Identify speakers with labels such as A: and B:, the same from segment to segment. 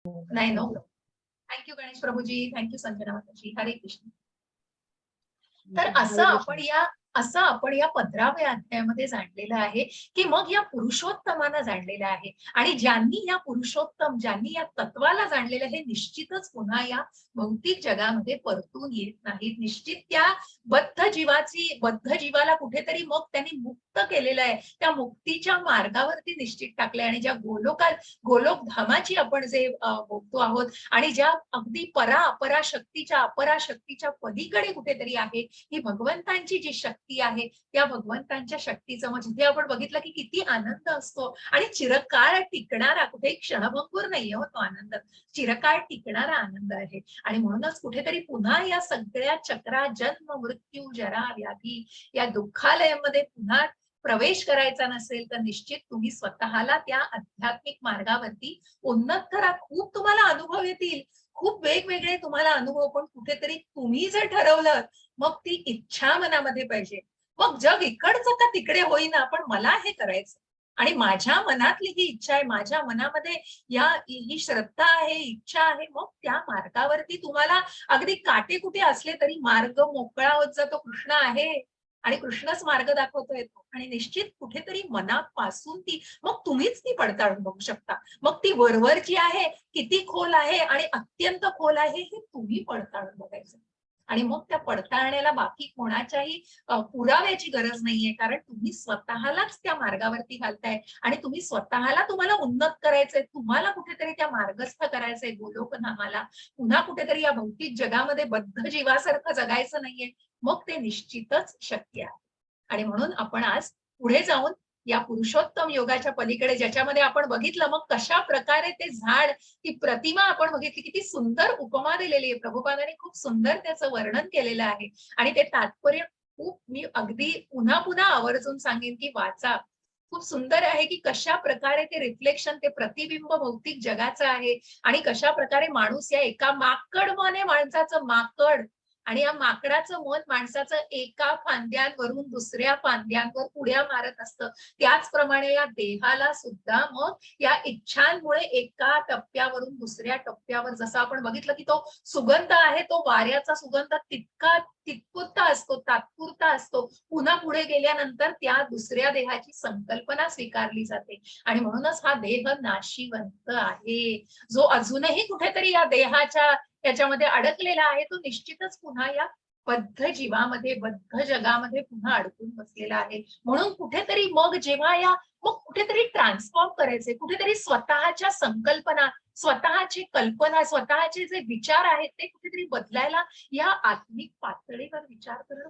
A: नाही no. Thank you Ganesh Prabhuji, thank you Sanjana Mataji, Hare Krishna. तर असं आपण या 15व्या अध्यायामध्ये जाणलेलं आहे की मग या पुरुषोत्तमाला जाणलेलं आहे आणि ज्यांनी या तत्वाला जाणलेलं हे निश्चितच पुन्हा या भौतिक जगामध्ये परतून येत नाहीत. निश्चित त्या बद्ध जीवाला कुठेतरी मग त्यांनी मुक्त केलेलं आहे, त्या मुक्तीच्या मार्गावरती निश्चित टाकलंय आणि ज्या गोलोक धामाची आपण जे बघतो आहोत आणि ज्या अगदी अपराशक्तीच्या पलीकडे कुठेतरी आहे ही भगवंतांची जी शक्ती आहे, त्या भगवंतांच्या शक्तीचं मग जिथे आपण बघितलं की किती आनंद असतो आणि चिरकाळ टिकणारा, कुठे क्षणभंगूर नाहीये हो तो आनंद, चिरकाळ टिकणारा आनंद आहे. आणि म्हणूनच कुठेतरी पुन्हा या सगळ्या चक्रा जन्म मृत्यू जरा व्याधी या दुःखालयामध्ये पुन्हा प्रवेश करायचा नसेल तर निश्चित तुम्ही स्वतःला त्या आध्यात्मिक मार्गावरती उन्नत करा. खूप तुम्हाला अनुभव येतील, खूप वेगवेगळे तुम्हाला अनुभव, पण कुठेतरी तुम्ही जर ठरवलं मग ती इच्छा मनामध्ये पाहिजे. मग जग इकडचं का तिकडे होईना पण मला हे करायचं आणि माझ्या मनातली ही इच्छा आहे, माझ्या मनामध्ये ही श्रद्धा आहे, इच्छा आहे. मग त्या मार्गावरती तुम्हाला अगदी काटे कुठे असले तरी मार्ग मोकळा होत जातो. कृष्ण आहे आणि कृष्णच मार्ग दाखवतो येतो आणि निश्चित कुठेतरी मनापासून मग तुम्हीच ती पडताळून बघू शकता. मग ती वरवरची आहे, किती खोल आहे आणि अत्यंत खोल आहे हे तुम्ही पडताळून बघायचं. आणि मग त्या पडताळण्याला बाकी कोणाच्याही पुराव्याची गरज नाहीये, कारण तुम्ही स्वतःलाच त्या मार्गावरती घालताय आणि तुम्हाला उन्नत करायचंय, तुम्हाला कुठेतरी त्या मार्गस्थ करायचंय गोलोकधामाला. पुन्हा कुठेतरी या भौतिक जगामध्ये बद्ध जीवासारखं जगायचं नाहीये. मग ते निश्चितच शक्य आहे. आणि म्हणून आपण आज पुढे जाऊन या पुरुषोत्तम योगाच्या पलीकडे ज्याच्यामध्ये आपण बघितलं मग कशा प्रकारे ते झाड, ती प्रतिमा आपण बघितली, किती सुंदर उपमा दिलेली आहे. प्रभुपादांनी खूप सुंदर त्याचं वर्णन केलेलं आहे आणि ते तात्पर्य खूप मी अगदी पुन्हा पुन्हा आवर्जून सांगेन की वाचा. खूप सुंदर आहे की कशा प्रकारे ते रिफ्लेक्शन, ते प्रतिबिंब भौतिक जगाचं आहे आणि कशा प्रकारे माणूस या एका माकड मने माणसाचं माकड आणि या माकडाचं मन माणसाचं एका फांद्यांवरून दुसऱ्या फांद्यांवर उड्या मारत असतं. त्याचप्रमाणे या देहाला सुद्धा मग या इच्छांमुळे एका टप्प्यावरून दुसऱ्या टप्प्यावर, जसं आपण बघितलं की तो सुगंध आहे, तो वाऱ्याचा सुगंध तितपुरता असतो, तात्पुरता असतो. पुन्हा पुढे गेल्यानंतर त्या दुसऱ्या देहाची संकल्पना स्वीकारली जाते आणि म्हणूनच हा देह नाशिवंत आहे. जो अजूनही कुठेतरी या देहाच्या त्याच्यामध्ये अडकलेला आहे तो निश्चितच पुन्हा या बद्ध जीवामध्ये, बद्ध जगामध्ये पुन्हा अडकून बसलेला आहे. म्हणून कुठेतरी मग मग कुठेतरी ट्रान्सफॉर्म करायचे, कुठेतरी स्वतःच्या संकल्पना, स्वतःची कल्पना, स्वतःचे जे विचार आहेत ते कुठेतरी बदलायला या आत्मिक पातळीवर विचार करणं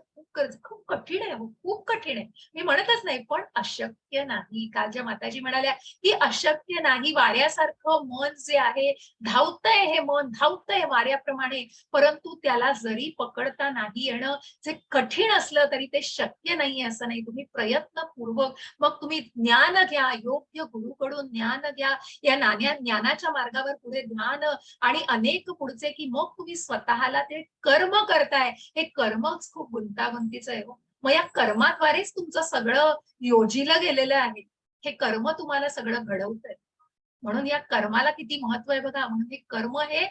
A: खूप कठीण आहे, खूप कठीण आहे. मी म्हणतच नाही पण अशक्य नाही. काल ज्या माताजी म्हणाल्या की अशक्य नाही, वाऱ्यासारखं मन जे आहे धावतंय, हे मन धावतंय वाऱ्याप्रमाणे, परंतु त्याला जरी पकडता नाही येणं, जे कठीण असलं तरी ते शक्य नाहीये असं नाही. तुम्ही प्रयत्नपूर्वक मग तुम्ही ज्ञान घ्या, योग्य गुरुकडून ज्ञान घ्या, या ज्ञानाच्या मार्गावर पुढे ध्यान आणि अनेक पुढचे की मग तुम्ही स्वतःला ते कर्म करताय. हे कर्मच खूप गुंतागुंतीचं आहे. मग या कर्माद्वारेच तुमचं सगळं योजिलं गेलेलं आहे. हे कर्म तुम्हाला सगळं घडवतंय. म्हणून या कर्माला किती महत्व आहे बघा. म्हणून हे कर्म हे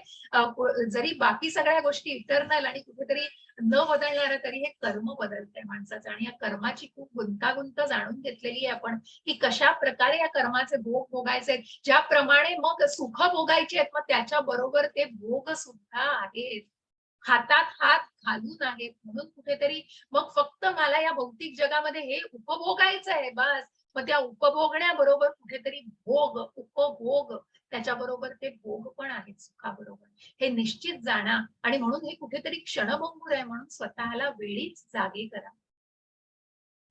A: जरी बाकी सगळ्या गोष्टी इटर्नल आणि कुठेतरी न बदलणार तरी हे कर्म बदलतंय माणसाचं. आणि या कर्माची खूप गुंतागुंत जाणून घेतलेली आहे आपण की कशा प्रकारे या कर्माचे भोग भोगायचे, ज्याप्रमाणे मग सुख भोगायचे आहेत मग त्याच्या बरोबर ते भोग सुद्धा आहेत, हातात हात घालून आहेत. म्हणून कुठेतरी मग फक्त मला या भौतिक जगामध्ये हे उपभोगायचं आहे बस. मग त्या उपभोगण्याबरोबर कुठेतरी उपभोग त्याच्याबरोबर ते भोग पण आहेत सुखाबरोबर, हे निश्चित जाणा. आणि म्हणून हे कुठेतरी क्षणभंगूर आहे, म्हणून स्वतःला वेळीच जागे करा.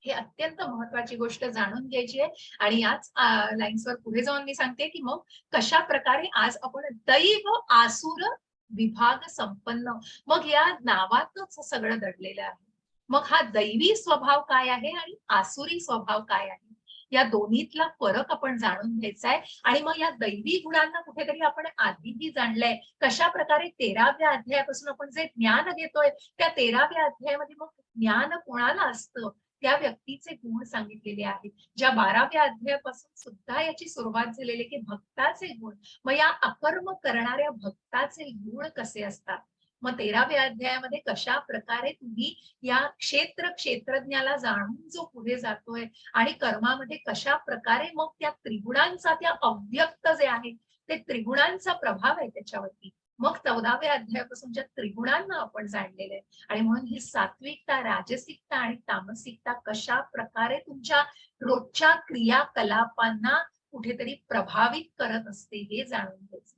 A: हे अत्यंत महत्वाची गोष्ट जाणून घ्यायची आहे. आणि याच लाईन्सवर पुढे जाऊन मी सांगते की मग कशा प्रकारे आज आपण दैव आसुर विभाग संपन्न, मग या नावातच सगळं दडलेलं आहे. मग हा दैवी स्वभाव काय आहे आणि आसुरी स्वभाव काय आहे, या दोन्हीतला फरक आपण जाणून घ्यायचा आहे. आणि मग या दैवी गुणांना कुठेतरी आपण आधीही जाणलंय. कशा प्रकारे 13व्या अध्यायापासून आपण जे ज्ञान घेतोय त्या 13व्या अध्यायामध्ये मग ज्ञान कोणाला असतं, त्या व्यक्तीचे गुण सांगितलेले आहेत. ज्या 12व्या अध्यायापासून सुद्धा याची सुरुवात झालेली की भक्ताचे गुण. मग या अकर्म करणाऱ्या भक्ताचे गुण कसे असतात. मग 13व्या अध्यायामध्ये कशा प्रकारे तुम्ही या क्षेत्रज्ञाला जाणून जो पुढे जातोय आणि कर्मामध्ये कशा प्रकारे मग त्या त्रिगुणांचा, त्या अव्यक्त जे आहे ते त्रिगुणांचा प्रभाव आहे त्याच्यावरती. मग 14व्या अध्यायापासून ज्या त्रिगुणांना आपण जाणलेलं आहे आणि म्हणून ही सात्विकता, राजसिकता आणि तामसिकता कशा प्रकारे तुमच्या रोजच्या क्रियाकलापांना कुठेतरी प्रभावित करत असते हे जाणून घ्यायचं.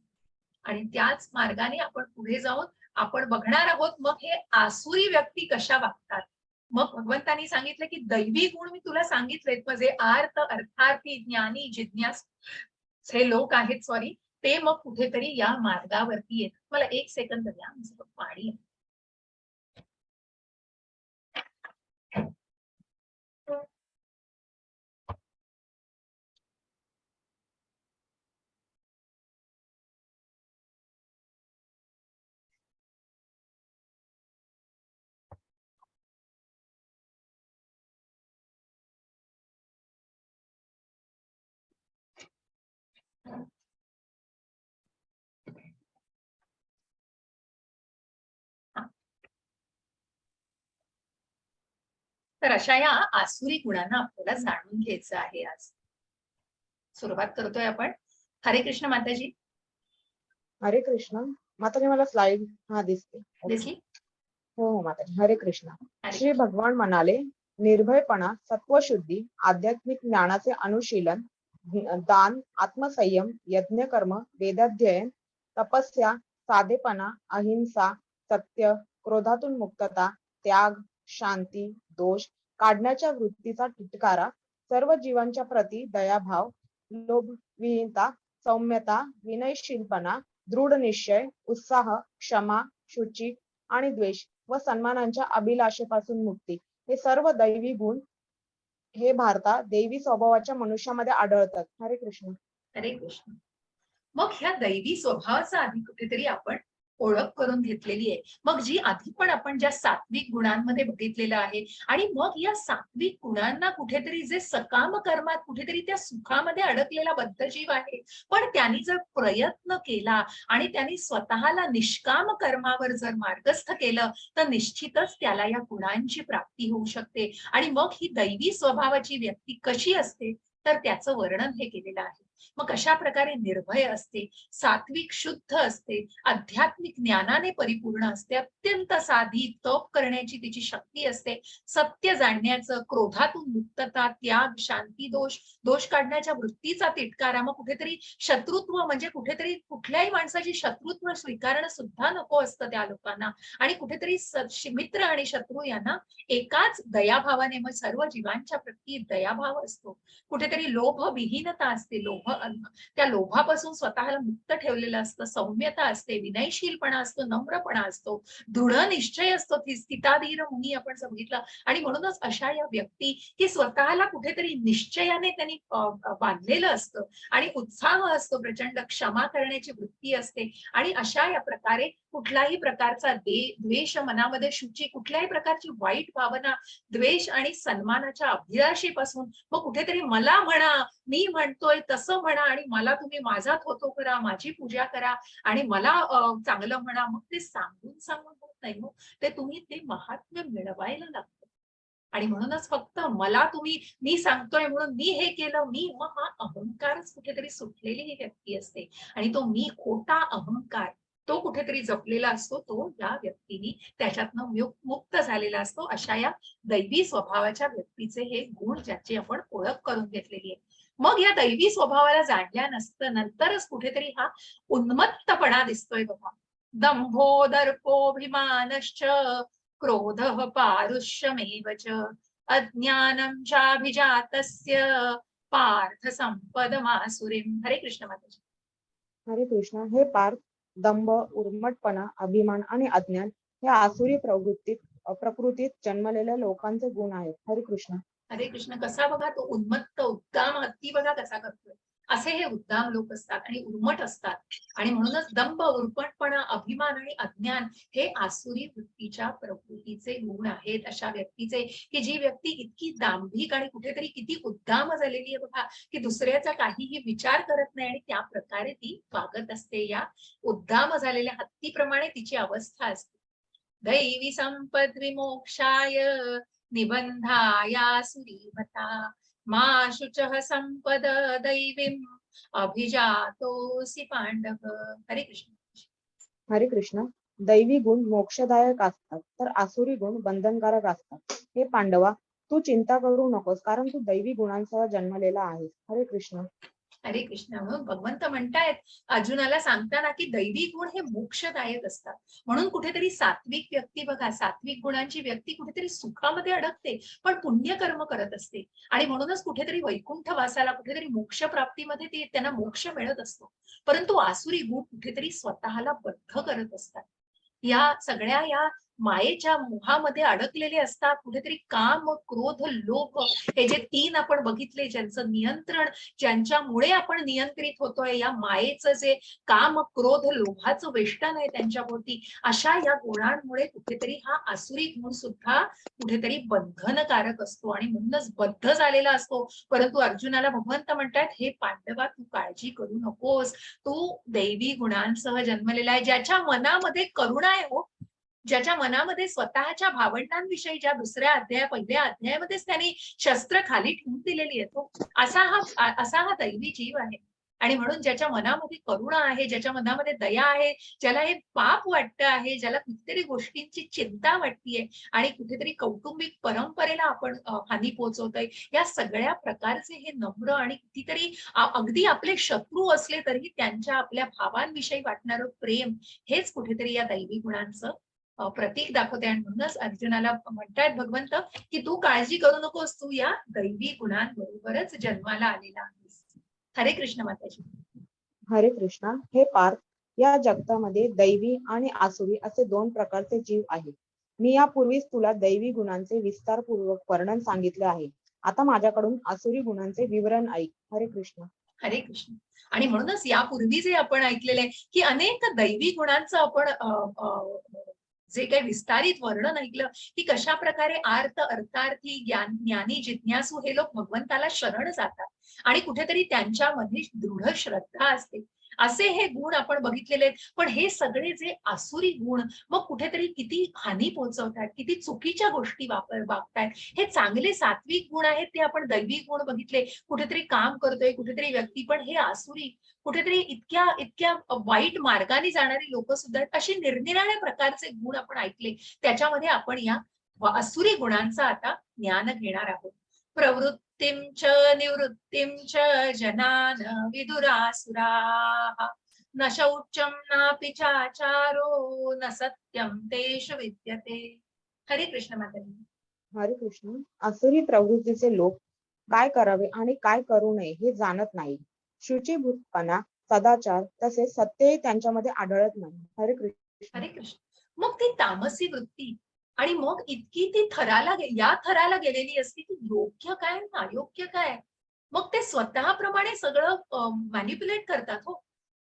A: आणि त्याच मार्गाने आपण पुढे जाऊन आपण बघणार आहोत मग हे आसुरी व्यक्ती कशा वागतात. मग भगवंतांनी सांगितलं की दैवी गुण मी तुला सांगितलेत, म्हणजे आर्त, अर्थार्थी, ज्ञानी, जिज्ञास हे लोक आहेत सॉरी, ते मग कुठेतरी या मार्गावरती येतात. मला एक सेकंद द्या, पाणी. तर अशा या आसुरी गुणांना आपल्याला जाणून घ्यायचं आहे. आज सुरुवात करतोय आपण. हरे कृष्ण माताजी.
B: हरे कृष्ण माताजी, मला स्लाइड दिसते.
A: दिसली?
B: हो माताजी. हरे कृष्ण. श्री भगवान म्हणाले, निर्भयपणा, सत्वशुद्धी, आध्यात्मिक ज्ञानाचे अनुशीलन, दान, आत्मसंयम, यज्ञ कर्म, वेदाध्ययन, तपस्या, साधेपणा, अहिंसा, सत्य, क्रोधातून मुक्तता, त्याग, शांती, दोष काढण्याच्या वृत्तीचा तिटकारा, सर्व जीवांच्या प्रती दयाभाव, लोभविहीनता, सौम्यता, विनयशीलपणा, दृढ निश्चय, उत्साह, क्षमा, शुची आणि द्वेष व सन्मानांच्या अभिलाषेपासून मुक्ती, हे सर्व दैवी गुण हे भारतात देवी स्वभावाच्या मनुष्यामध्ये आढळतात. हरे कृष्ण.
A: हरे कृष्ण. मग ह्या दैवी स्वभावाचा आधी कुठेतरी आपण ओळख करून घेतलेली आहे. मग जी आधी पण आपण ज्या सात्विक गुणांमध्ये बघितलेलं आहे आणि मग या सात्विक गुणांना कुठेतरी जे सकाम कर्मात कुठेतरी त्या सुखामध्ये अडकलेला बद्धजीव आहे, पण त्यांनी जर प्रयत्न केला आणि त्यांनी स्वतःला निष्काम कर्मावर जर मार्गस्थ केलं तर निश्चितच त्याला या गुणांची प्राप्ती होऊ शकते. आणि मग ही दैवी स्वभावाची व्यक्ती कशी असते तर त्याचं वर्णन हे केलेलं आहे. मग कशा प्रकारे निर्भय असते, सात्विक शुद्ध असते, आध्यात्मिक ज्ञानाने परिपूर्ण असते, अत्यंत साधी, तप करण्याची तिची शक्ती असते, सत्य जाणण्याचं, क्रोधातून मुक्तता, त्याग, शांती, दोष काढण्याच्या वृत्तीचा तिटकारा. मग कुठेतरी शत्रुत्व, म्हणजे कुठेतरी कुठल्याही माणसाची शत्रुत्व स्वीकारणं सुद्धा नको असतं त्या लोकांना. आणि कुठेतरी मित्र आणि शत्रू यांना एकाच दयाभावाने, मग सर्व जीवांच्या प्रती दयाभाव असतो. कुठेतरी लोभ विहीनता असते, त्या लोभापासून स्वतःला मुक्त ठेवलेलं असतं, सौम्यता असते, विनयशीलपणा असतो, नम्रपणा असतो, दृढ निश्चय असतो, स्थिताधीर मुनी आपण सांगितलं. आणि म्हणूनच अशा या व्यक्ती की स्वतःला कुठेतरी निश्चयाने त्यांनी बांधलेलं असतं आणि उत्साह असतो प्रचंड, क्षमा करण्याची वृत्ती असते. आणि अशा या प्रकारे कुठलाही प्रकारचा द्वेष मनामध्ये, शुची, कुठल्याही प्रकारची वाईट भावना, द्वेष आणि सन्मानाच्या अभिलाषेपासून मग कुठेतरी मला म्हणा, मी म्हणतोय तसं म्हणा आणि मला तुम्ही माझा थोतो करा, माझी पूजा करा आणि मला चांगलं म्हणा. मग ते सांगून होत नाही. मग ते तुम्ही ते महात्म्य मिळवायला लागतं. आणि म्हणूनच फक्त मला तुम्ही, मी सांगतोय म्हणून मी हे केलं, मी, मग हा अहंकारच कुठेतरी सुटलेली ही व्यक्ती असते. आणि तो मी, खोटा अहंकार, तो कुठेतरी जपलेला असतो. तो या व्यक्तीने त्याच्यातनं मुक्त झालेला असतो. अशा या दैवी स्वभावाच्या व्यक्तीचे हे गुण, ज्याची आपण ओळख करून घेतलेली आहे. मग या दैवी स्वभावाला जाणल्या नंतरच कुठेतरी हा उन्मत्तपणा दिसतोय बघा. दंभो दर्पोभिमानश्च क्रोधः पारुष्यमेव च अज्ञानं चाभिजातस्य पार्थ संपदमासुरीं. हरे कृष्ण माताजी.
B: हरे कृष्ण. हे पार्थ, दंभ, उर्मटपणा, अभिमान आणि अज्ञान हे आसुरी प्रकृतीत जन्मलेल्या लोकांचे गुण आहेत. हरे कृष्ण.
A: हरे कृष्ण. कसा बघा तो उन्मत्त, उत्तम हत्ती बघा कसा करतोय. असे हे उद्दाम लोक असतात आणि उर्मट असतात. आणि म्हणूनच दंभ, उर्मटपणा, अभिमान आणि अज्ञान हे आसुरी वृत्तीच्या प्रकृतीचे गुण आहेत अशा व्यक्तीचे, की जी व्यक्ती इतकी दांभिक आणि कुठेतरी किती उद्दाम झालेली आहे बघा, की दुसऱ्याचा काहीही विचार करत नाही आणि त्या प्रकारे ती वागत असते. या उद्दाम झालेल्या हत्तीप्रमाणे तिची अवस्था असते. दैवी संपद विमोक्षाय निबंधायासुरीमता मा शुचः संपद दैवीम अभिजातोसी पांडव. हरे कृष्ण.
B: हरे कृष्ण. दैवी गुण मोक्षदायक असतात तर आसुरी गुण बंधनकारक असतात. हे पांडवा, तू चिंता करू नकोस कारण तू दैवी गुणांसह जन्मलेला आहेस. हरे कृष्ण.
A: हरे कृष्ण. म्हणून भगवंत म्हणतायत अर्जुनाला सांगताना की दैवी गुण हे मोक्षदायक असतात. म्हणून कुठेतरी सात्विक व्यक्ती बघा, सात्विक गुणांची व्यक्ती कुठेतरी सुखामध्ये अडकते पण पुण्यकर्म करत असते आणि म्हणूनच कुठेतरी वैकुंठ वासाला, कुठेतरी मोक्ष प्राप्तीमध्ये ते त्यांना मोक्ष मिळत असतो. परंतु आसुरी गुण कुठेतरी स्वतःला बद्ध करत असतात. या सगळ्या या मायेच्या मोहामध्ये अडकलेले असतात. कुठेतरी काम, क्रोध, लोभ हे जे तीन आपण बघितले, ज्यांचं नियंत्रण, ज्यांच्यामुळे आपण नियंत्रित होतोय, या मायेचं जे काम, क्रोध, लोभाचं वेष्टन आहे त्यांच्याभोवती, अशा या गुणांमुळे कुठेतरी हा आसुरी गुण सुद्धा कुठेतरी बंधनकारक असतो आणि म्हणूनच बद्ध झालेला असतो. परंतु अर्जुनाला भगवंत म्हणतात, हे पांडवा, तू काळजी करू नकोस, तू दैवी गुणांसह जन्मलेला आहे. ज्याच्या मनामध्ये करुणा आहे हो, ज्याच्या मनामध्ये स्वतःच्या भावंडांविषयी, ज्या दुसऱ्या अध्याय, पहिल्या अध्यायामध्येच त्यांनी शस्त्र खाली ठेवून दिलेली आहे, तो असा हा दैवी जीव आहे. आणि म्हणून ज्याच्या मनामध्ये करुणा आहे, ज्याच्या मनामध्ये दया आहे, ज्याला हे पाप वाटतं आहे, ज्याला कितीतरी गोष्टींची चिंता वाटतीये आणि कुठेतरी कौटुंबिक परंपरेला आपण हानी पोहोचवतोय, या सगळ्या प्रकारचे हे नम्र आणि कितीतरी अगदी आपले शत्रू असले तरी त्यांच्या आपल्या भावांविषयी वाटणारं प्रेम, हेच कुठेतरी या दैवी गुणांचं प्रतीक दाखवते. आणि म्हणूनच अर्जुनाला म्हणतायत भगवंत की तू काळजी करू नकोस, तू या दैवी गुणांबरोबरच जन्माला आलेला आहेस. हरे कृष्ण माताजी.
B: हरे कृष्णा. हे पार्थ, या जगतामध्ये दैवी आणि आसुरी असे दोन प्रकारचे जीव आहेत. मी यापूर्वीच तुला दैवी गुणांचे विस्तारपूर्वक वर्णन सांगितले आहे. आता माझ्याकडून आसुरी गुणांचे विवरण ऐक. हरे कृष्ण.
A: हरे कृष्ण. आणि म्हणूनच यापूर्वी जे आपण ऐकलेले की अनेक दैवी गुणांचं आपण जे काही विस्तारित वर्णन ऐकलं की कशा प्रकारे आर्त, अर्थार्थी, ज्ञानी, जिज्ञासू हे लोक भगवंताला शरण जातात आणि कुठेतरी त्यांच्यामध्ये दृढ श्रद्धा असते, असे हे गुण आपण बघितलेले आहेत. पण हे सगळे जे आसुरी गुण मग कुठेतरी किती हानी पोहोचवतात, किती चुकीच्या गोष्टी वागतायत. हे चांगले सात्विक गुण आहेत, ते आपण दैवी गुण बघितले, कुठेतरी काम करतोय कुठेतरी व्यक्ती, पण हे आसुरी कुठेतरी इतक्या इतक्या वाईट मार्गाने जाणारी लोक सुद्धा आहेत. अशी निरनिराळ्या प्रकारचे गुण आपण ऐकले, त्याच्यामध्ये आपण या आसुरी गुणांचा आता ज्ञान घेणार आहोत. प्रवृत्तीं च निवृत्तीं च जनान विदुरासुराः न शौचं नापि चाचारो न सत्यं तेषु विद्यते. हरे कृष्ण माताजी.
B: हरे कृष्ण. आसुरी प्रवृत्तीचे लोक काय करावे आणि काय करू नये हे जाणत नाही. शुचिभूतपणा, सदाचार तसेच सत्यही त्यांच्यामध्ये आढळत नाही. हरे कृष्ण.
A: हरे कृष्ण. मग ती तामसी वृत्ती आणि मग इतकी ती या थराला गेलेली असते की योग्य काय आणि अयोग्य काय, मग ते स्वतःप्रमाणे सगळं मॅनिप्युलेट करतात हो.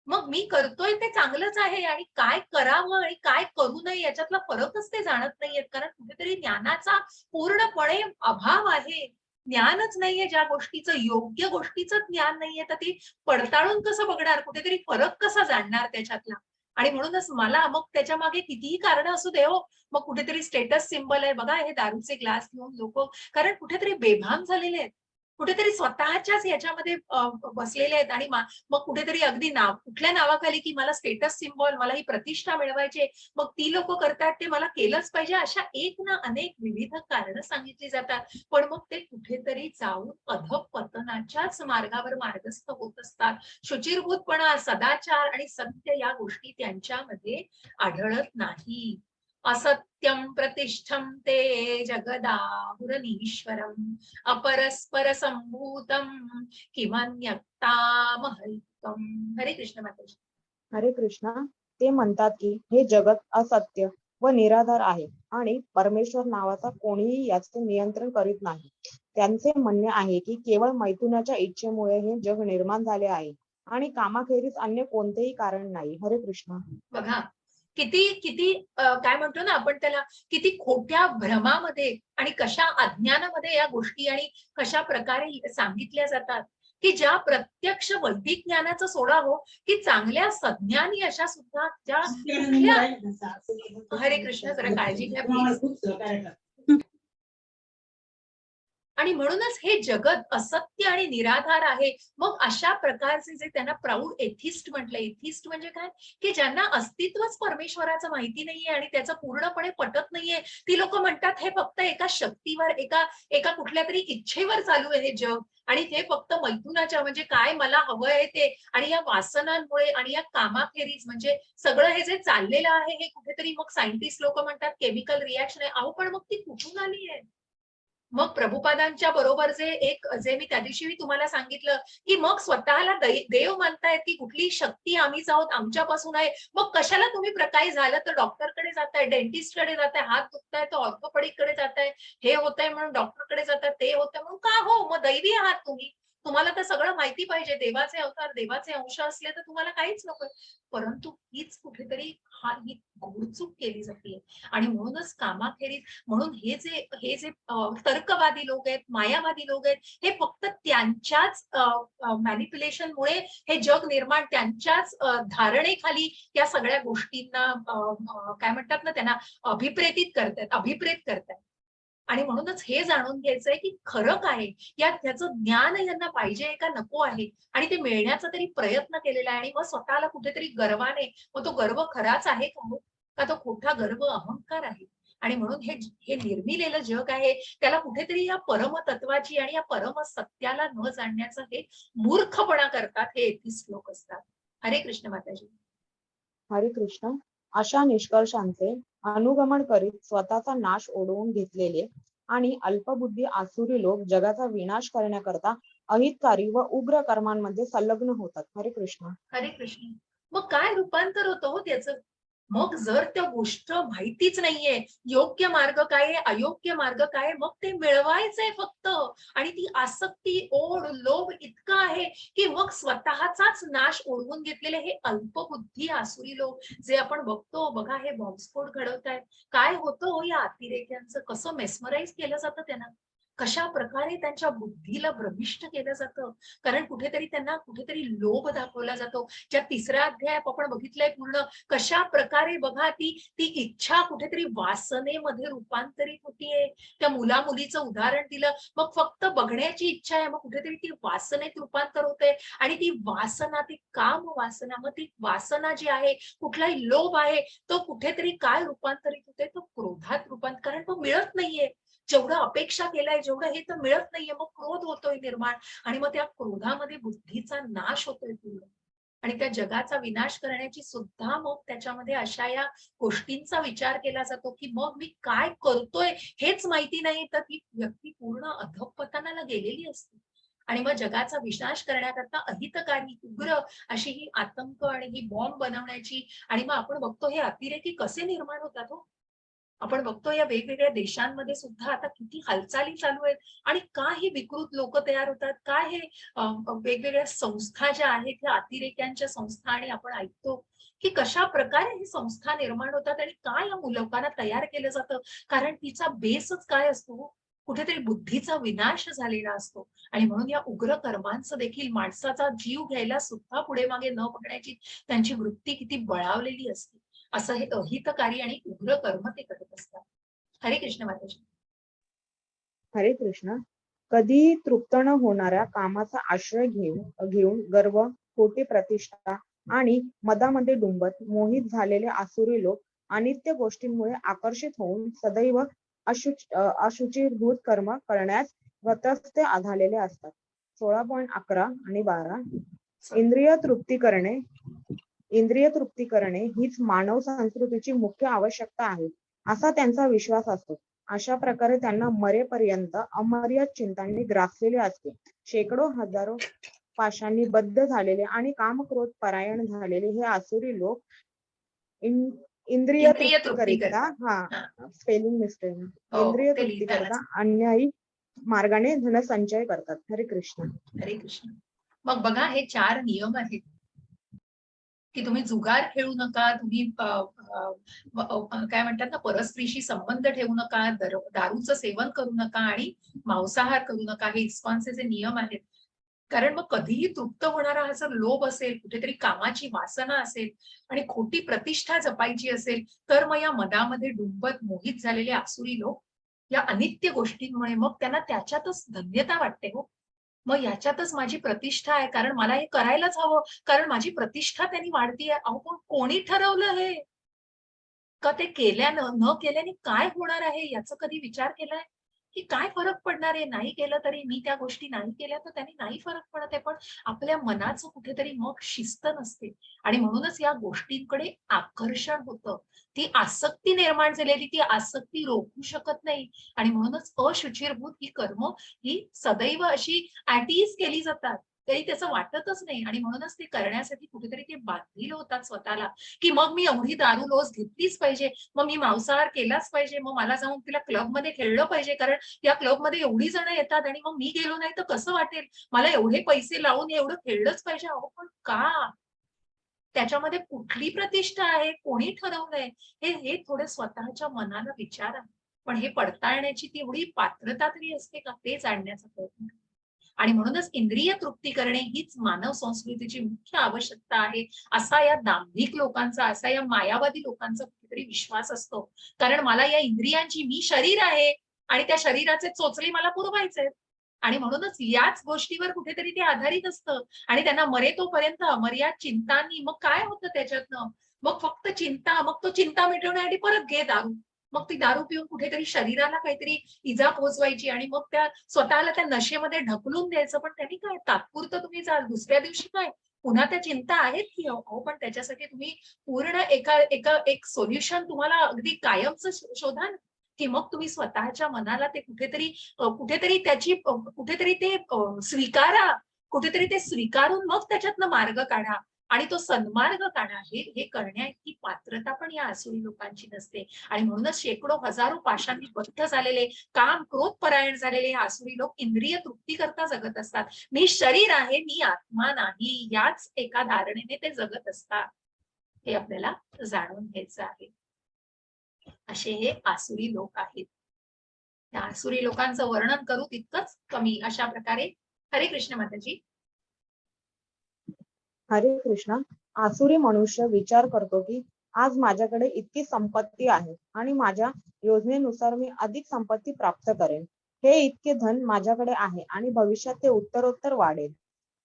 A: मग मी करतोय ते चांगलंच आहे आणि काय करावं आणि काय करू नये याच्यातला फरकच ते जाणत नाहीयेत, कारण कुठेतरी ज्ञानाचा पूर्णपणे अभाव आहे. ज्ञानच नाहीये, ज्या गोष्टीचं, योग्य गोष्टीचं ज्ञान नाहीये, तर ती पडताळून कसं बघणार, कुठेतरी फरक कसा जाणणार त्याच्यातला. आणि म्हणूनच मला मग त्याच्या मागे कितीही कारण असू दे हो, मग कुठेतरी स्टेटस सिंबल आहे बघा हे दारूचे ग्लास घेऊन लोक, कारण कुठेतरी बेभान झालेले आहेत, कुठेतरी स्वतःच्याच याच्यामध्ये बसलेले आहेत. आणि मग कुठेतरी अगदी कुठल्या नावाखाली की मला स्टेटस सिंबल, मला ही प्रतिष्ठा मिळवायची, मग ती लोक करतात ते मला केलंच पाहिजे, अशा एक ना अनेक विविध कारण सांगितली जातात. पण मग ते कुठेतरी जाऊन अधःपतनाच्याच मार्गावर मार्गस्थ होत असतात. शुचिरभूतपणा, सदाचार आणि सत्य या गोष्टी त्यांच्यामध्ये आढळत नाही. असत्यं प्रतिष्ठं ते जगदाहुरनीश्वरम अपरस्पर संभूतम किमन्यक्तामहैतुकम्. हरे कृष्ण माताजी.
B: हरे कृष्णा. ते म्हणतात की हे जगत असत्य व निराधार आहे आणि परमेश्वर नावाचा कोणीही याचे नियंत्रण करीत नाही. त्यांचे म्हणणे आहे की केवळ मैथुनाच्या इच्छेमुळे हे जग निर्माण झाले आहे आणि कामाखेरीज अन्य कोणतेही कारण नाही. हरे कृष्ण.
A: बघा किती किती काय म्हणतो ना आपण त्याला, किती खोट्या भ्रमामध्ये आणि कशा अज्ञानामध्ये या गोष्टी आणि कशा प्रकारे सांगितल्या जातात, की ज्या प्रत्यक्ष वैदिक ज्ञानाचं सोडा हो, की चांगल्या सज्ञानी अशा सुद्धा ज्या कुठल्या हरे कृष्ण, जरा काळजी घ्या प्लीज. आणि म्हणूनच हे जगत असत्य आणि निराधार आहे. मग अशा प्रकारचे जे त्यांना प्राऊड एथिस्ट म्हटलं, एथिस्ट म्हणजे काय, की ज्यांना अस्तित्वच परमेश्वराचं माहिती नाहीये आणि त्याचं पूर्णपणे पटत नाहीये, ती लोक म्हणतात हे फक्त एका शक्तीवर, एका एका कुठल्या तरी इच्छेवर चालू आहे हे जग, आणि ते फक्त मैथुनाच्या म्हणजे काय मला हवं आहे ते आणि या वासनांमुळे आणि या कामाखेरीज म्हणजे सगळं हे जे चाललेलं आहे हे कुठेतरी, मग सायंटिस्ट लोक म्हणतात केमिकल रिॲक्शन आहे. अहो पण मग ती कुठून आली आहे? मग प्रभुपादांच्या बरोबर जे मी त्या दिवशी तुम्हाला सांगितलं, की मग स्वतःला देव मानतायत, की कुठली शक्ती आम्हीच आहोत, आमच्यापासून आहे. मग कशाला तुम्ही काही झालं तर डॉक्टरकडे जाताय, डेंटिस्टकडे जाताय, हात दुखताय तर ऑर्थोपेडिककडे जाताय, हे होतंय म्हणून डॉक्टरकडे जाताय, ते होतंय म्हणून का हो? मग दैवी आहात तुम्ही. तुम्हाला तर सगळं माहिती पाहिजे. देवाचे अवतार, देवाचे अंश असले तर तुम्हाला काहीच नको. परंतु हीच कुठेतरी ही घोडचूक केली जाते आणि म्हणूनच कामाखेरीज, म्हणून हे जे तर्कवादी लोक आहेत, मायावादी लोक आहेत, हे फक्त त्यांच्याच मॅनिप्युलेशनमुळे हे जग निर्माण, त्यांच्याच धारणेखाली या सगळ्या गोष्टींना काय म्हणतात ना त्यांना, अभिप्रेत करतायत. आणि म्हणूनच हे जाणून घ्यायचंय की खरं काय, या त्याचं ज्ञान यांना पाहिजे का नको आहे, आणि ते मिळण्याचा तरी प्रयत्न केलेला आहे. आणि मग स्वतःला कुठेतरी गर्वाने, मग तो गर्व खराच आहे का हो? का तो खोटा गर्व अहंकार आहे? आणि म्हणून हे हे निर्मिलेलं जग आहे, त्याला कुठेतरी या परमतत्वाची आणि या परम सत्याला न जाणण्याचा हे मूर्खपणा करतात हे एथिस्ट लोक असतात. हरे कृष्ण माताजी.
B: हरे कृष्ण. अशा निष्कर्षांचे अनुगमन करीत स्वतःचा नाश ओढवून घेतलेले आणि अल्पबुद्धी आसुरी लोक जगाचा विनाश करण्याकरता अहितकारी व उग्र कर्मांमध्ये संलग्न होतात. हरे कृष्ण.
A: हरे कृष्ण. मग काय रूपांतर होतं हो त्याचं? मग जर त्या गोष्ट माहितीच नाहीये, योग्य मार्ग काय आहे, अयोग्य मार्ग काय आहे, मग ते मिळवायचंय फक्त. आणि ती आसक्ती, ओढ, लोभ इतका आहे, की मग स्वतःचाच नाश ओढवून घेतलेले हे अल्पबुद्धी आसुरी लोक जे आपण बघतो. बघा हे बॉम्बस्फोट घडवतायत, काय होतं हो या अतिरेक्यांचं, कसं मेस्मराईज केलं जातं त्यांना, कशा प्रकारे त्यांच्या बुद्धीला भ्रमिष्ट केलं जातं. कारण कुठेतरी त्यांना कुठेतरी लोभ दाखवला जातो. ज्या तिसऱ्या अध्यायात आपण बघितलंय पूर्ण, कशा प्रकारे बघा ती ती इच्छा कुठेतरी वासनेमध्ये रूपांतरित होतीये. त्या मुला मुलीचं उदाहरण दिलं, मग फक्त बघण्याची इच्छा आहे, मग कुठेतरी ती वासनेत रूपांतर होते. आणि ती वासना, ती काम वासना, मग ती वासना जी आहे, कुठलाही लोभ आहे, तो कुठेतरी काय रूपांतरित होते, तो क्रोधात रूपांतर, कारण तो मिळत नाहीये. जेवढं अपेक्षा केलाय, जेवढं हे तर मिळत नाहीये, मग क्रोध होतोय निर्माण. आणि मग त्या क्रोधामध्ये बुद्धीचा नाश होतोय पूर्ण. आणि त्या जगाचा विनाश करण्याची सुद्धा मग त्याच्यामध्ये अशा या गोष्टींचा विचार केला जातो, की मग मी काय करतोय हेच माहिती नाही, तर ती व्यक्ती पूर्ण अधःपतनाला गेलेली असते. आणि मग जगाचा विनाश करण्याकरता अहितकारी, उग्र अशी ही आतंक आणि ही बॉम्ब बनवण्याची, आणि मग आपण बघतो हे अतिरेकी कसे निर्माण होतात हो. आपण बघतो या वेगवेगळ्या देशांमध्ये सुद्धा आता किती हालचाली चालू आहेत, आणि का ही विकृत लोक तयार होतात, काय हे वेगवेगळ्या संस्था ज्या आहेत त्या अतिरेक्यांच्या संस्था, आणि आपण ऐकतो की कशा प्रकारे ही संस्था निर्माण होतात आणि काय या लोकांना तयार केलं जातं. कारण तिचा बेसच काय असतो, कुठेतरी बुद्धीचा विनाश झालेला असतो. आणि म्हणून या उग्र कर्मांचं देखील माणसाचा जीव घ्यायला सुद्धा पुढे मागे न बघण्याची त्यांची वृत्ती किती बळावलेली असते. असं हे अहितकारी आणि उग्र कर्म ते करत असतात. हरे कृष्ण माताजी.
B: हरे कृष्ण. कधीही तृप्त न होणाऱ्या कामाचा आश्रय घेऊन गर्व, खोटी प्रतिष्ठा आणि मदामध्ये डुंबत मोहित झालेले आसुरी लोक अनित्य गोष्टींमुळे आकर्षित होऊन सदैव अशुचिभूत कर्म करण्यास व्रतस्थे झालेले असतात. 16.11 आणि 12. इंद्रिय तृप्ती करणे हीच मानव संस्कृतीची मुख्य आवश्यकता आहे, असा त्यांचा विश्वास असतो. अशा प्रकारे त्यांना मरेपर्यंत अमर्याद चिंतांनी ग्रासलेले असते. शेकडो हजारो पाशांनी बद्ध झालेले आणि कामक्रोध परायण झालेले हे आसुरी लोक इंद्रिय
A: इंद्रिय तृप्ती
B: तृप्तीकरिता
A: करतात. हा.
B: स्पेलिंग मिस्टेक
A: हो,
B: इंद्रिय
A: ते लिहितानाच.
B: तृप्तीकरिता अन्यायी मार्गाने धनसंचय करतात. हरे कृष्ण.
A: हरे कृष्ण. मग बघा हे 4 नियम आहेत की तुम्ही जुगार खेळू नका, तुम्ही काय म्हणतात ना, परस्त्रीशी संबंध ठेवू नका, दारूचं सेवन करू नका आणि मांसाहार करू नका. हे इस्कॉनचे जे नियम आहेत. कारण मग कधीही तृप्त होणारा हा जर लोभ असेल, कुठेतरी कामाची वासना असेल आणि खोटी प्रतिष्ठा जपायची असेल, तर मग या मनामध्ये डुंबत मोहित झालेले आसुरी लोक या अनित्य गोष्टींमुळे मग त्यांना त्याच्यातच धन्यता वाटते हो. मग याच्यातच माझी प्रतिष्ठा आहे, कारण मला हे करायलाच हवं, कारण माझी प्रतिष्ठा त्यांनी वाढतीये. अहो पण कोणी ठरवलं हे? का ते केल्यानं न केल्याने काय होणार आहे याचा कधी विचार केलाय? की काय फरक पडणार आहे? नाही केलं तरी, मी त्या गोष्टी नाही केल्या तर त्यांनी नाही फरक पडत आहे. पण आपल्या मनाचं कुठेतरी मग शिस्त नसते आणि म्हणूनच या गोष्टींकडे आकर्षण होतं. ती आसक्ती निर्माण झालेली, ती आसक्ती रोखू शकत नाही आणि म्हणूनच अशुचिरभूत ही कर्म ही सदैव अशी ॲटीज केली जातात. तरी त्याचं वाटतच नाही आणि म्हणूनच ते करण्यासाठी कुठेतरी ते बांधील होतात स्वतःला, की मग मी एवढी दारू रोज घेतलीच पाहिजे, मग मी मांसाहार केलाच पाहिजे, मग मला जाऊन तिला क्लबमध्ये खेळलं पाहिजे, कारण या क्लबमध्ये एवढी जण येतात आणि मग मी गेलो नाही तर कसं वाटेल, मला एवढे पैसे लावून एवढं खेळलंच पाहिजे. अहो पण का? त्याच्यामध्ये कुठली प्रतिष्ठा आहे, कोणी ठरवलंय? हे थोडं स्वतःच्या मनाला विचारा. पण हे पडताळण्याची तेवढी पात्रता तरी असते का, ते जाणण्याचा प्रयत्न करा. आणि म्हणूनच इंद्रिय तृप्ती करणे हीच मानव संस्कृतीची मुख्य आवश्यकता आहे, असा या दांभिक लोकांचा, असा या मायावादी लोकांचा कुठेतरी विश्वास असतो. कारण मला या इंद्रियांची, मी शरीर आहे आणि त्या शरीराचे चोचले मला पुरवायचे आणि म्हणूनच याच गोष्टीवर कुठेतरी ते आधारित असतं आणि त्यांना मरे तोपर्यंत अमर्याद चिंतानी. मग काय होतं त्याच्यातनं? मग फक्त चिंता, मग तो चिंता मिटवण्यासाठी परत घे दारू. मग ती दारू पिऊन कुठेतरी शरीराला काहीतरी इजा पोहोचवायची आणि मग त्या स्वतःला त्या नशेमध्ये ढकलून द्यायचं. पण त्यांनी काय, तात्पुरतं तुम्ही जाल, दुसऱ्या दिवशी काय पुन्हा त्या चिंता आहेत की अहो, पण त्याच्यासाठी तुम्ही पूर्ण एक सोल्युशन तुम्हाला अगदी कायमचं शोधा ना, की मग तुम्ही स्वतःच्या मनाला ते कुठेतरी कुठेतरी त्याची कुठेतरी ते स्वीकारा, कुठेतरी ते स्वीकारून मग त्याच्यातनं मार्ग काढा आणि तो सन्मार्ग काढा. हे करण्याची पात्रता पण या आसुरी लोकांची नसते आणि म्हणूनच शेकडो हजारो पाशांनी बद्ध झालेले, काम क्रोध परायण झालेले हे आसुरी लोक इंद्रिय तृप्ती करता जगत असतात. मी शरीर आहे, मी आत्मा नाही, याच एका धारणेने ते जगत असतात. हे आपल्याला जाणून घ्यायचं आहे. असे हे आसुरी लोक आहेत. त्या आसुरी लोकांचं वर्णन करू तितकंच कमी. अशा प्रकारे हरे कृष्ण माताजी.
B: हरे कृष्ण. आसुरी मनुष्य विचार करतो की आज माझ्याकडे इतकी संपत्ती आहे आणि माझ्या योजनेनुसार मी अधिक संपत्ती प्राप्त करेन. हे इतके धन माझ्याकडे आहे आणि भविष्यात ते उत्तरोत्तर वाढेल.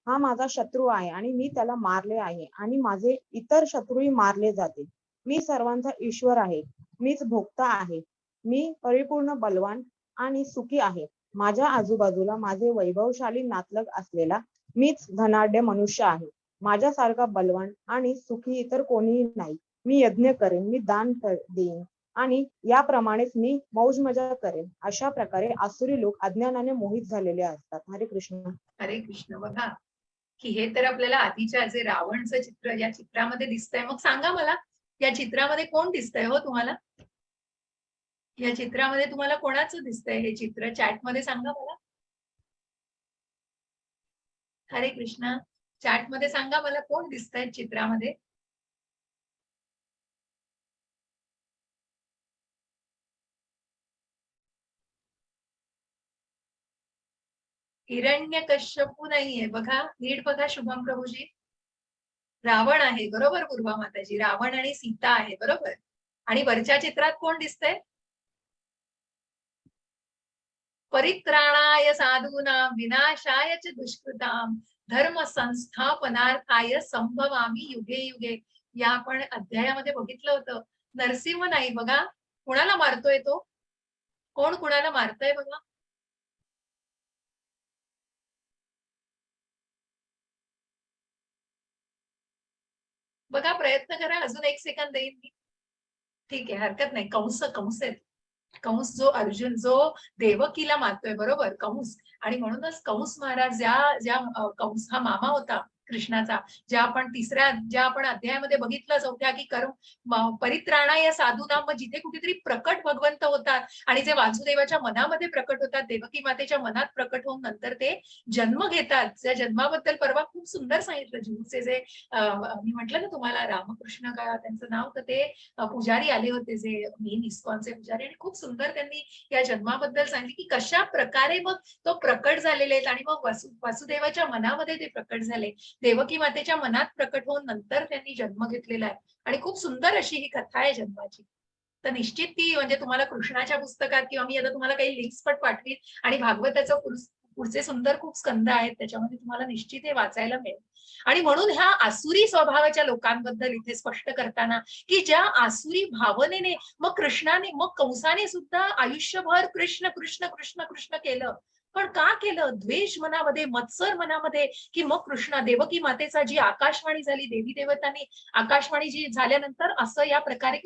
B: हा माझा शत्रू आहे आणि मी त्याला मारले आहे आणि माझे इतर शत्रूही मारले जातील. मी सर्वांचा ईश्वर आहे. मीच भोक्ता आहे. मी परिपूर्ण बलवान आणि सुखी आहे. माझ्या आजूबाजूला माझे वैभवशाली नातलग असलेला मीच धनाढ्य मनुष्य आहे. माझ्यासारखा बलवान आणि सुखी इतर कोणीही नाही. मी यज्ञ करेन, मी दान देईन आणि याप्रमाणेच मी मौज मजा करेन. अशा प्रकारे आसुरी लोक अज्ञानाने मोहित झालेले असतात. हरे कृष्ण.
A: हरे कृष्ण. बघा की हे तर आपल्याला आधीच्या जे रावणचं चित्र या चित्रामध्ये दिसतंय. मग सांगा मला, या चित्रामध्ये कोण दिसतंय हो तुम्हाला? या चित्रामध्ये तुम्हाला कोणाचं दिसतंय हे चित्र? चॅटमध्ये सांगा मला. हरे कृष्ण. चॅटमध्ये सांगा मला कोण दिसतंय चित्रामध्ये? हिरण्यकश्यपू नाहीये बघा, नीट बघा शुभम प्रभूजी. रावण आहे, बरोबर पूर्वा माताजी. रावण आणि सीता आहे, बरोबर. आणि वरच्या चित्रात कोण दिसतंय? परित्राणाय साधूनां विनाशाय च दुष्कृतां धर्म संस्थापनार्थाय संभवामी युगे युगे. या आपण अध्यायामध्ये बघितलं होतं. नरसिंह नाही बघा, कुणाला मारतोय तो? कोण कुणाला मारतोय बघा? बघा, प्रयत्न करा. अजून 1 सेकंद देईन मी. ठीक आहे, हरकत नाही. कंस कंस आहेत. कंस जो अर्जुन जो देवकीला मारतोय, बरोबर, कंस. आणि म्हणूनच कंस महाराज ज्या ज्या कंस हा मामा होता कृष्णाचा, ज्या आपण अध्यायामध्ये बघितलं, चौथ्या की परित्राणाय साधूनाम, मग जिथे कुठेतरी प्रकट भगवंत होतात आणि जे वासुदेवाच्या मनामध्ये प्रकट होतात, देवकी मातेच्या मनात प्रकट होऊन नंतर ते जन्म घेतात. त्या जन्माबद्दल परवा खूप सुंदर सांगितलं जीवचे जे मी म्हटलं ना तुम्हाला रामकृष्ण का त्यांचं नाव, तर ते पुजारी आले होते जे मेन इस्कॉनचे पुजारी, आणि खूप सुंदर त्यांनी या जन्माबद्दल सांगितले की कशा प्रकारे मग तो प्रकट झालेले आहेत आणि मग वासुदेवाच्या मनामध्ये ते प्रकट झाले, देवकी मातेच्या मनात प्रकट होऊन नंतर त्यांनी जन्म घेतलेला आहे. आणि खूप सुंदर अशी ही कथा आहे जन्माची. तर निश्चित ती म्हणजे तुम्हाला कृष्णाच्या पुस्तकात किंवा मी आता तुम्हाला काही लिंक्स पण पाठवीन, आणि भागवताचं पुढचे सुंदर खूप स्कंद आहेत त्याच्यामध्ये तुम्हाला निश्चित हे वाचायला मिळेल. आणि म्हणून ह्या आसुरी स्वभावाच्या लोकांबद्दल इथे स्पष्ट करताना की ज्या आसुरी भावनेने मग कृष्णाने, मग कंसाने सुद्धा आयुष्यभर कृष्ण कृष्ण कृष्ण कृष्ण केलं, पण का केलं? द्वेष मनामध्ये, मत्सर मनामध्ये, की मग कृष्णा देवकी मातेचा जी आकाशवाणी झाली, देवी देवतांनी आकाशवाणी जी झाल्यानंतर असं या प्रकारे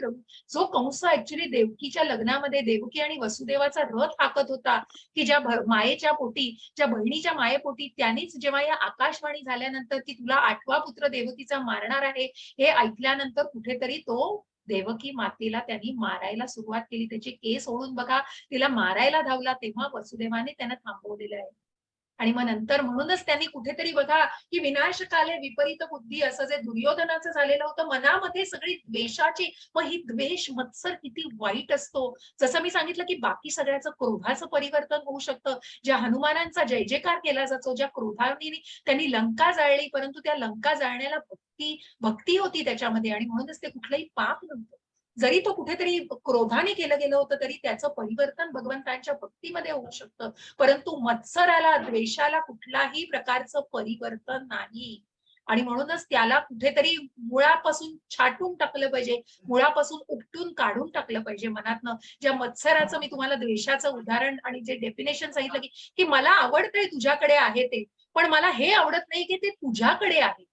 A: जो कंस ऍक्च्युली देवकीच्या लग्नामध्ये देवकी आणि वसुदेवाचा रथ हाकत होता, की ज्या मायेच्या पोटी, ज्या बहिणीच्या मायेपोटी त्यांनीच जेव्हा या आकाशवाणी झाल्यानंतर की तुला 8वा पुत्र देवकीचा मारणार आहे, हे ऐकल्यानंतर कुठेतरी तो देवकी मातेला त्यांनी मारायला सुरुवात केली. त्याचे केस ओढून बघा तिला मारायला धावला, तेव्हा वसुदेवाने त्यांना थांबवलेलं आहे. आणि मग नंतर म्हणूनच त्यांनी कुठेतरी बघा की विनाशकाले विपरीत बुद्धी, असं जे दुर्योधनाचं झालेलं होतं मनामध्ये सगळी द्वेषाची, मग ही द्वेष मत्सर किती वाईट असतो. जसं मी सांगितलं की बाकी सगळ्याचं क्रोधाचं परिवर्तन होऊ शकतं. ज्या हनुमानांचा जय जयकार केला जातो, ज्या क्रोधाने त्यांनी लंका जाळली, परंतु त्या लंका जाळण्याला भक्ती होती त्याच्यामध्ये, आणि म्हणूनच ते कुठलंही पाप नव्हतं. जरी तो कुठेतरी क्रोधाने केलं गेलं होतं तरी त्याचं परिवर्तन भगवंतांच्या भक्तीमध्ये होऊ शकतं, परंतु मत्सराला, द्वेषाला कुठलाही प्रकारचं परिवर्तन नाही. आणि म्हणूनच त्याला कुठेतरी मुळापासून छाटून टाकलं पाहिजे, मुळापासून उपटून काढून टाकलं पाहिजे मनातनं. ज्या मत्सराचं मी तुम्हाला द्वेषाचं उदाहरण आणि जे डेफिनेशन सांगितलं की मला आवडतंय तुझ्याकडे आहे ते, पण मला हे आवडत नाही की ते तुझ्याकडे आहे.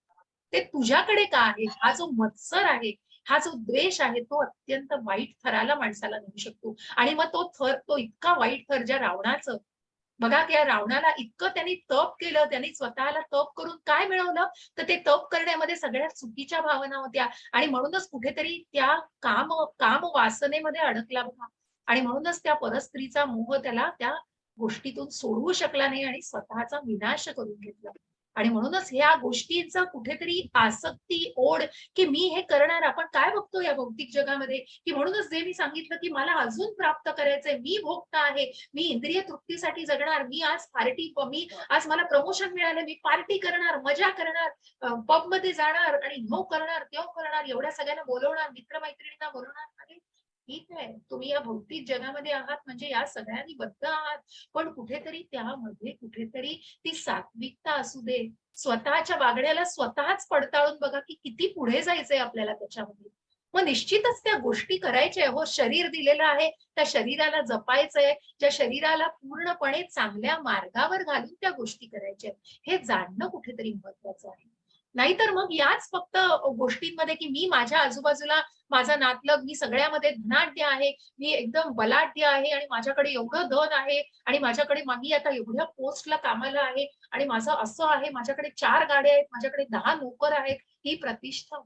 A: ते तुझ्याकडे का आहे? हा जो मत्सर आहे, हा जो द्वेष आहे, तो अत्यंत वाईट थराला माणसाला नेऊ शकतो. आणि मग तो थर, तो इतका वाईट थर ज्या रावणाचं, बघा त्या रावणाला इतकं त्यांनी तप केलं, त्यांनी स्वतःला तप करून काय मिळवलं, तर ते तप करण्यामध्ये सगळ्यात चुकीच्या भावना होत्या, आणि म्हणूनच कुठेतरी त्या काम वासनेमध्ये अडकला बघा. आणि म्हणूनच त्या परस्त्रीचा मोह त्याला त्या गोष्टीतून सोडवू शकला नाही आणि स्वतःचा विनाश करून घेतला. आणि म्हणूनच ह्या गोष्टींचा कुठेतरी आसक्ती, ओढ, की मी हे करणार. आपण काय बघतो या भौतिक जगामध्ये, की म्हणूनच जे मी सांगितलं की मला अजून प्राप्त करायचंय, मी भोगता आहे, मी इंद्रिय तृप्तीसाठी जगणार, मी आज मला प्रमोशन मिळालं, मी पार्टी करणार, मजा करणार, पब मध्ये जाणार आणि हो करणार, त्यो करणार, एवढ्या सगळ्यांना बोलवणार, मित्रमैत्रिणींना बोलवणार. अरे ठीक आहे, तुम्ही या भौतिक जगामध्ये आहात म्हणजे या सगळ्यांनी बद्ध आहात, पण कुठेतरी त्यामध्ये कुठेतरी ती सात्विकता असू दे, स्वतःच्या वागण्याला स्वतःच पडताळून बघा की किती पुढे जायचंय आपल्याला त्याच्यामध्ये. मग निश्चितच त्या गोष्टी करायच्या. हो, शरीर दिलेलं आहे, त्या शरीराला जपायचंय, ज्या शरीराला पूर्णपणे चांगल्या मार्गावर घालून त्या गोष्टी करायच्या, हे जाणणं कुठेतरी महत्वाचं आहे. नाहीतर मग याच फक्त गोष्टींमध्ये की मी माझ्या आजूबाजूला, माझा नातलग, मी सगळ्यामध्ये धनाढ्य आहे, मी एकदम बलाढ्य आहे आणि माझ्याकडे एवढं धन आहे, आणि माझ्याकडे मी आता एवढ्या पोस्टला कामाला आहे, आणि माझं असं आहे, माझ्याकडे 4 गाड्या आहेत, माझ्याकडे 10 नोकर आहेत, ही प्रतिष्ठा,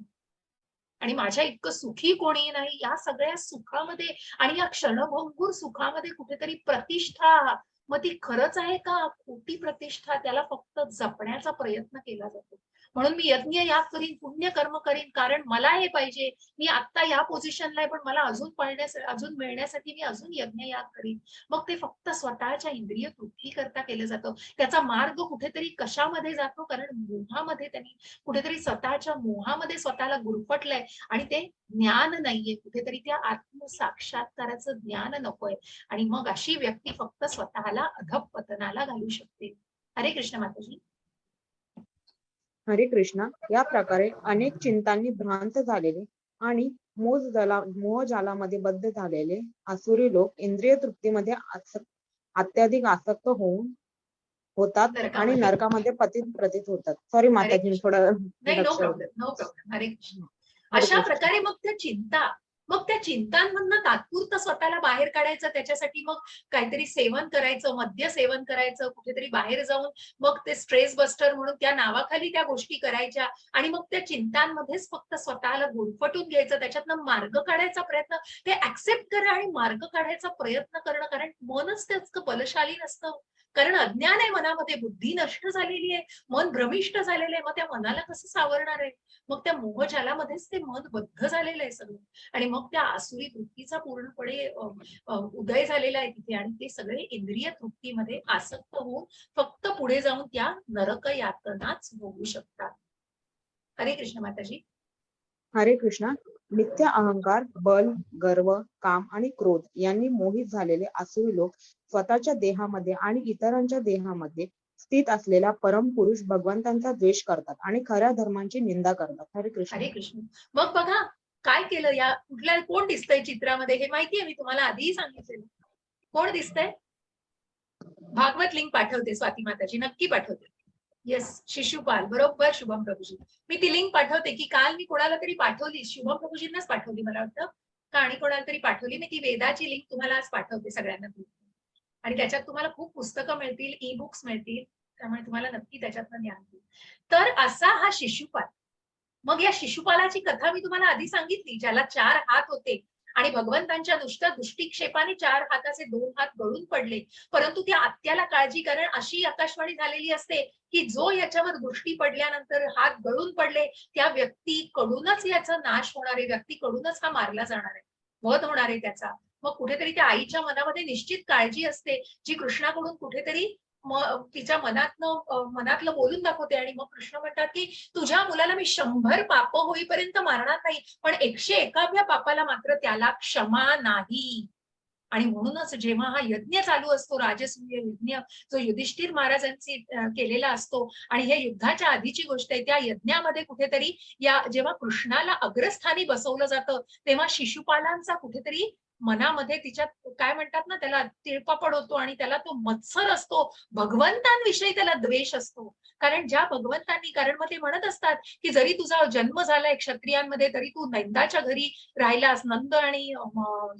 A: आणि माझ्या इतकं सुखी कोणी नाही. या सगळ्या सुखामध्ये आणि या क्षणभंगूर सुखामध्ये कुठेतरी प्रतिष्ठा, मग ती खरंच आहे का खोटी प्रतिष्ठा? त्याला फक्त जपण्याचा प्रयत्न केला जातो. म्हणून मी यज्ञ याग करीन, पुण्य कर्म करीन, कारण मला हे पाहिजे, मी आता या पोझिशनला आहे, पण मला अजून मिळण्यासाठी मी अजून यज्ञ याग करीन. मग ते फक्त स्वतःच्या इंद्रिय तृप्ती करता केलं जातं. त्याचा मार्ग कुठेतरी कशामध्ये जातो? कारण मोहामध्ये त्यांनी कुठेतरी स्वतःच्या मोहामध्ये स्वतःला गुरफटलंय, आणि ते ज्ञान नाहीये, कुठेतरी त्या आत्मसाक्षात्काराचं ज्ञान नकोय. आणि मग अशी व्यक्ती फक्त स्वतःला अधःपतनाला घालू शकते. हरे कृष्ण माताजी.
B: हरे कृष्णा. या प्रकारे अनेक चिंतांनी भ्रांत झालेले आणि मोहजालामध्ये बद्ध झालेले आसुरी लोक इंद्रिय तृप्तीमध्ये अत्याधिक आसक्त होतात आणि नरकामध्ये प्रतीत होतात. सॉरी माताजी, थोडं
A: नाही, नो
B: लक्ष.
A: Problem, no problem. Hare Krishna.
B: हरे
A: अशा
B: कृष्ण.
A: प्रकारे मग त्या चिंता, मग त्या चिंतांमधनं तात्पुरतं स्वतःला बाहेर काढायचं, त्याच्यासाठी मग काहीतरी सेवन करायचं, मद्य सेवन करायचं, कुठेतरी बाहेर जाऊन मग ते स्ट्रेस बस्टर म्हणून त्या नावाखाली त्या गोष्टी करायच्या आणि मग त्या चिंतांमध्येच फक्त स्वतःला गुरफटून घ्यायचं, त्याच्यातनं मार्ग काढायचा प्रयत्न, ते ऍक्सेप्ट करा आणि मार्ग काढायचा प्रयत्न करणं, कारण मनच त्याचं बलशाली नसतं. कारण अज्ञान आहे मनामध्ये, बुद्धी नष्ट झालेली आहे, मन भ्रमिष्ट झालेलं आहे, मग त्या मनाला कसं सावरणार आहे? मग त्या मोहजालामध्येच ते मन बद्ध झालेलं आहे सगळं आणि मग त्या आसुरी वृत्तीचा पूर्णपणे उदय झालेला आहे तिथे आणि ते सगळे इंद्रिय तृप्तीमध्ये आसक्त होऊन फक्त पुढे जाऊन त्या नरक यातनाच भोगू शकतात. हरे कृष्ण माताजी.
B: हरे कृष्णा. मिथ्या अहंकार, बल, गर्व, काम आणि क्रोध यांनी मोहित झालेले आसुरी लोक स्वतःच्या देहामध्ये आणि इतरांच्या देहामध्ये स्थित असलेला परमपुरुष भगवंतांचा द्वेष करतात आणि खऱ्या धर्मांची निंदा करतात. हरे कृष्ण.
A: हरे कृष्ण. मग बघा काय केलं, या कुठल्या कोण दिसतंय चित्रामध्ये हे माहितीये, मी तुम्हाला आधीही सांगितलेलं. कोण दिसतंय? भागवत लिंक पाठवते स्वाती माताजी, नक्की पाठवते. येस, शिशुपाल, बरोबर शुभम प्रभूजी. मी ती लिंक पाठवते की काल मी कोणाला तरी पाठवली, शुभम प्रभूजींनाच पाठवली मला वाटतं का आणि कोणाला तरी पाठवली. मी ती वेदाची लिंक तुम्हाला आज पाठवते सगळ्यांना आणि त्याच्यात तुम्हाला खूप पुस्तकं मिळतील, ई बुक्स मिळतील, त्यामुळे तुम्हाला नक्की त्याच्यातनं ज्ञान मिळेल. तर असा हा शिशुपाल. मग या शिशुपालाची कथा मी तुम्हाला आधी सांगितली, ज्याला 4 हात होते आणि भगवंतांच्या नुसत्या दृष्टिक्षेपाने 4 हाताचे 2 हात गळून पडले. परंतु त्या आत्याला काळजी, कारण अशी आकाशवाणी झालेली असते की जो याच्यावर दृष्टी पडल्यानंतर हात गळून पडले त्या व्यक्तीकडूनच याचा नाश होणार आहे, व्यक्तीकडूनच हा मारला जाणार आहे, वध होणार आहे त्याचा. मग कुठेतरी त्या आईच्या मनामध्ये निश्चित काळजी असते, जी कृष्णाकडून कुठेतरी तिच्या मनातलं बोलून दाखवते आणि मग कृष्ण म्हणतात की तुझ्या मुलाला मी 100 पाप होईपर्यंत मारणार नाही, पण 101व्या पापाला मात्र त्याला क्षमा नाही. आणि म्हणूनच जेव्हा हा यज्ञ चालू असतो, राजसूय यज्ञ जो युधिष्ठिर महाराजांनी केलेला असतो आणि हे युद्धाच्या आधीची गोष्ट आहे, त्या यज्ञामध्ये कुठेतरी या जेव्हा कृष्णाला अग्रस्थानी बसवलं जातं तेव्हा शिशुपालांचा कुठेतरी मनामध्ये तिच्यात काय म्हणतात ना, त्याला तिळपापड होतो आणि त्याला तो मत्सर असतो, भगवंतांविषयी त्याला द्वेष असतो. कारण ज्या भगवंतांनी, कारण मग ते म्हणत असतात की जरी तुझा जन्म झालाय क्षत्रियांमध्ये तरी तू नंदाच्या घरी राहिलास, नंद आणि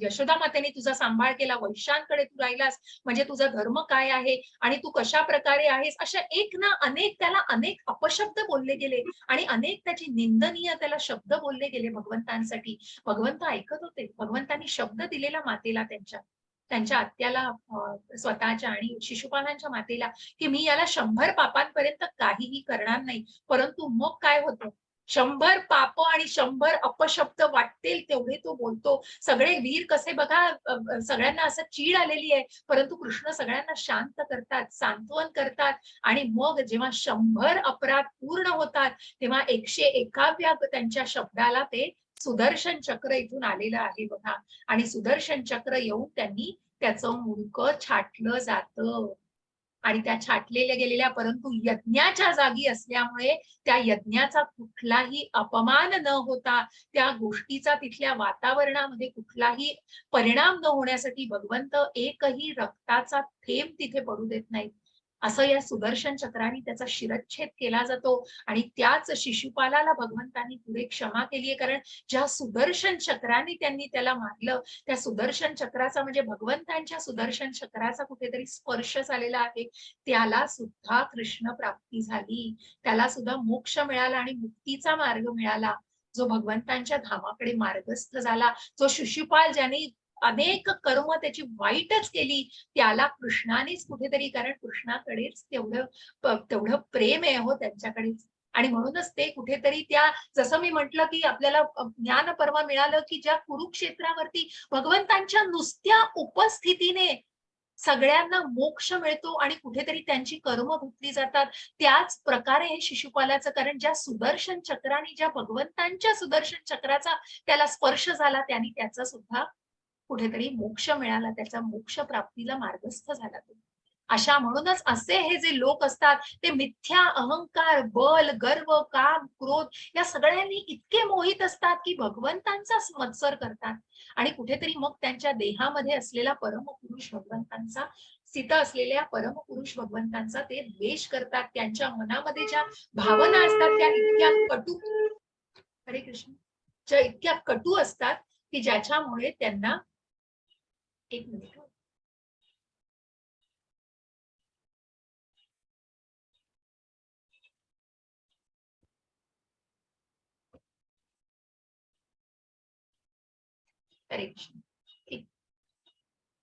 A: यशोदा मातेने तुझा सांभाळ केला, वैश्यांकडे तू राहिलास, म्हणजे तुझा धर्म काय आहे आणि तू कशा प्रकारे आहेस, अशा एक ना अनेक त्याला अनेक अपशब्द बोलले गेले आणि अनेक त्याची निंदनीय त्याला शब्द बोलले गेले भगवंतांसाठी. भगवंत ऐकत होते, भगवंतांनी शब्द दिलेला मातेला, त्यांच्या आत्याला, स्वतःच्या आणि शिशुपालांच्या मातेला की मी याला 100 पापांपर्यंत काहीही करणार नाही. परंतु मग काय होतं, 100 पाप आणि 100 अपशब्द वाटतील तेवढे तो बोलतो. सगळे वीर कसे बघा, सगळ्यांना असं चीड आलेली आहे, परंतु कृष्ण सगळ्यांना शांत करतात, सांत्वन करतात आणि मग जेव्हा 100 अपराध पूर्ण होतात तेव्हा 101व्या त्यांच्या शब्दाला ते सुदर्शन चक्र इथून आलेलं आहे बघा आणि सुदर्शन चक्र येऊन त्यांनी त्याचं मुंडकं छाटलं जातं आणि त्या छाटलेल्या गेलेल्या परंतु यज्ञाच्या जागी असल्यामुळे त्या यज्ञाचा कुठलाही अपमान न होता, त्या गोष्टीचा तिथल्या वातावरणामध्ये कुठलाही परिणाम न होण्यासाठी भगवंत एकही रक्ताचा थेंब तिथे पडू देत नाही. असं या सुदर्शन चक्राने त्याचा शिरच्छेद केला जातो आणि त्याच शिशुपालाला भगवंतांनी पुढे क्षमा केली आहे, कारण ज्या सुदर्शन चक्राने त्यांनी त्याला मारलं, त्या सुदर्शन चक्राचा म्हणजे भगवंतांच्या सुदर्शन चक्राचा कुठेतरी स्पर्श झालेला आहे, त्याला सुद्धा कृष्ण प्राप्ती झाली, त्याला सुद्धा मोक्ष मिळाला आणि मुक्तीचा मार्ग मिळाला. जो भगवंतांच्या धामाकडे मार्गस्थ झाला, जो शिशुपाल ज्याने अनेक कर्म त्याची वाईटच केली, त्याला कृष्णानेच कुठेतरी, कारण कृष्णाकडेच तेवढं प्रेम आहे हो त्यांच्याकडेच. आणि म्हणूनच ते कुठेतरी त्या, जसं मी म्हंटल की आपल्याला ज्ञान परवा मिळालं की ज्या कुरुक्षेत्रावरती भगवंतांच्या नुसत्या उपस्थितीने सगळ्यांना मोक्ष मिळतो आणि कुठेतरी त्यांची कर्म धुतली जातात, त्याच प्रकारे हे शिशुपालाचं, कारण ज्या सुदर्शन चक्राने, ज्या भगवंतांच्या सुदर्शन चक्राचा त्याला स्पर्श झाला, त्यांनी त्याचा सुद्धा कुठेतरी मोक्ष मिळाला, त्याचा मोक्ष प्राप्तीला मार्गस्थ झाला तो. अशा म्हणूनच असे हे जे लोक असतात ते मिथ्या अहंकार, बल, गर्व, काम, क्रोध या सगळ्यांनी इतके मोहित असतात की भगवंतांचाच मत्सर करतात आणि कुठेतरी मग त्यांच्या देहामध्ये असलेला परमपुरुष भगवंतांचा, स्थित असलेल्या परमपुरुष भगवंतांचा ते द्वेष करतात. त्यांच्या मनामध्ये ज्या भावना असतात त्या इतक्या कटू, हरे कृष्ण, ज्या इतक्या कटू असतात की ज्याच्यामुळे त्यांना एक मिनिट करेक्शन.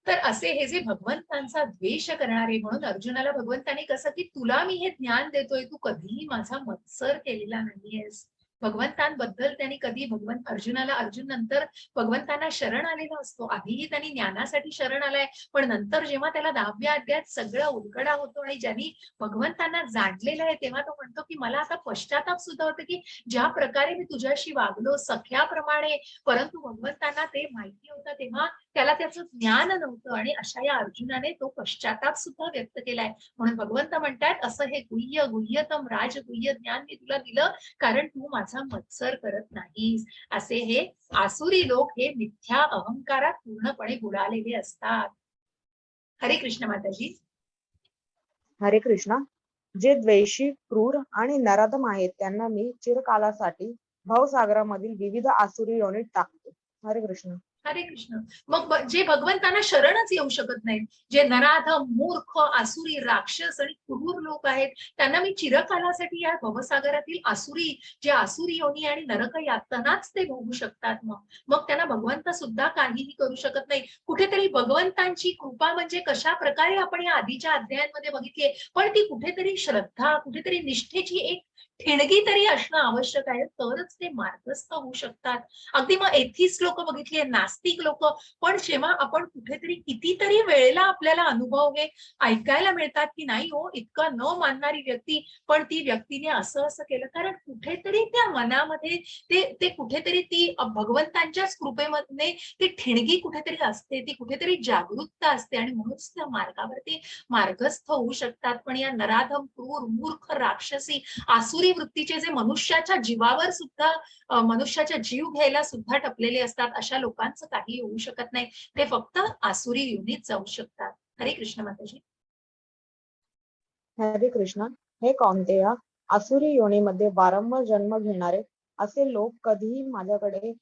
A: तर असे हे जे भगवंतांचा द्वेष करणारे, म्हणून अर्जुनाला भगवंताने कसं की तुला मी हे ज्ञान देतोय, तू कधीही माझा मत्सर केलेला नाहीयेस. भगवंतांबद्दल त्यांनी कधी अर्जुन नंतर भगवंतांना शरण आलेला असतो. आधीही त्यांनी ज्ञानासाठी शरण आलाय, पण नंतर जेव्हा त्याला 10व्या अध्यायात सगळं उलगडा होतो आणि ज्यांनी भगवंतांना जाणलेलं आहे, तेव्हा तो म्हणतो की मला आता पश्चाताप सुद्धा होतं की ज्या प्रकारे मी तुझ्याशी वागलो सख्याप्रमाणे, परंतु भगवंतांना ते माहिती होतं तेव्हा त्याला त्याचं ज्ञान नव्हतं आणि अशा या अर्जुनाने तो पश्चाताप सुद्धा व्यक्त केलाय. म्हणून भगवंत म्हणतात असं हे गुह्यतम राजगुह्य ज्ञान मी तुला दिलं, कारण तू माझा मत्सर करत नाहीस. असे हे आसुरी लोक हे मिथ्या अहंकारात पूर्णपणे बुडालेले असतात. हरे कृष्ण माताजी.
B: हरे कृष्णा. जे द्वेषी, क्रूर आणि नराधम आहेत त्यांना मी चिरकालासाठी भवसागरामधील विविध आसुरी योनीत टाकतो. हरे कृष्ण.
A: हरे कृष्ण. मग जे भगवंतांना शरणच येऊ शकत नाहीत, जे नराधम, मूर्ख, आसुरी, राक्षस आणि क्रूर लोक आहेत, त्यांना मी चिरकालासाठी या भवसागरातील आसुरी, जे आसुरी योनी आणि नरक यातनाच ते भोगू शकतात. मग त्यांना भगवंत सुद्धा काहीही करू शकत नाही. कुठेतरी भगवंतांची कृपा म्हणजे कशा प्रकारे आपण या आधीच्या अध्यायांमध्ये बघितले, पण ती कुठेतरी श्रद्धा, कुठेतरी निष्ठेची एक ठिणगी तरी असणं आवश्यक आहे, तरच ते मार्गस्थ होऊ शकतात. अगदी मग एथिस्ट लोक बघितली, नास्तिक लोक, पण जेव्हा आपण कुठेतरी कितीतरी वेळेला आपल्याला अनुभव हे ऐकायला मिळतात की नाही हो, इतकं न मानणारी व्यक्ती, पण ती व्यक्तीने असं असं केलं, कारण कुठेतरी त्या मनामध्ये ते कुठेतरी ती भगवंतांच्याच कृपेमध्ये ती ठिणगी कुठेतरी असते, ती कुठेतरी जागरूकता असते आणि म्हणूनच त्या मार्गावरती मार्गस्थ होऊ शकतात. पण या नराधम, क्रूर, मूर्ख, राक्षसी, आसुरी वृत्तीचे जे मनुष्याच्या जीवावर सुद्धा मनुष्याचा जीव घ्यायला सुद्धा टपलेले असतात, अशा लोकांचं काही होऊ शकत नाही. ते फक्त आसुरी योनीत जाऊ शकतात. हरे कृष्ण माताजी.
B: हरे कृष्ण. हे कौंतेय, आसुरी योनीमध्ये वारंवार जन्म घेणारे असे लोक कधीही माझ्याकडे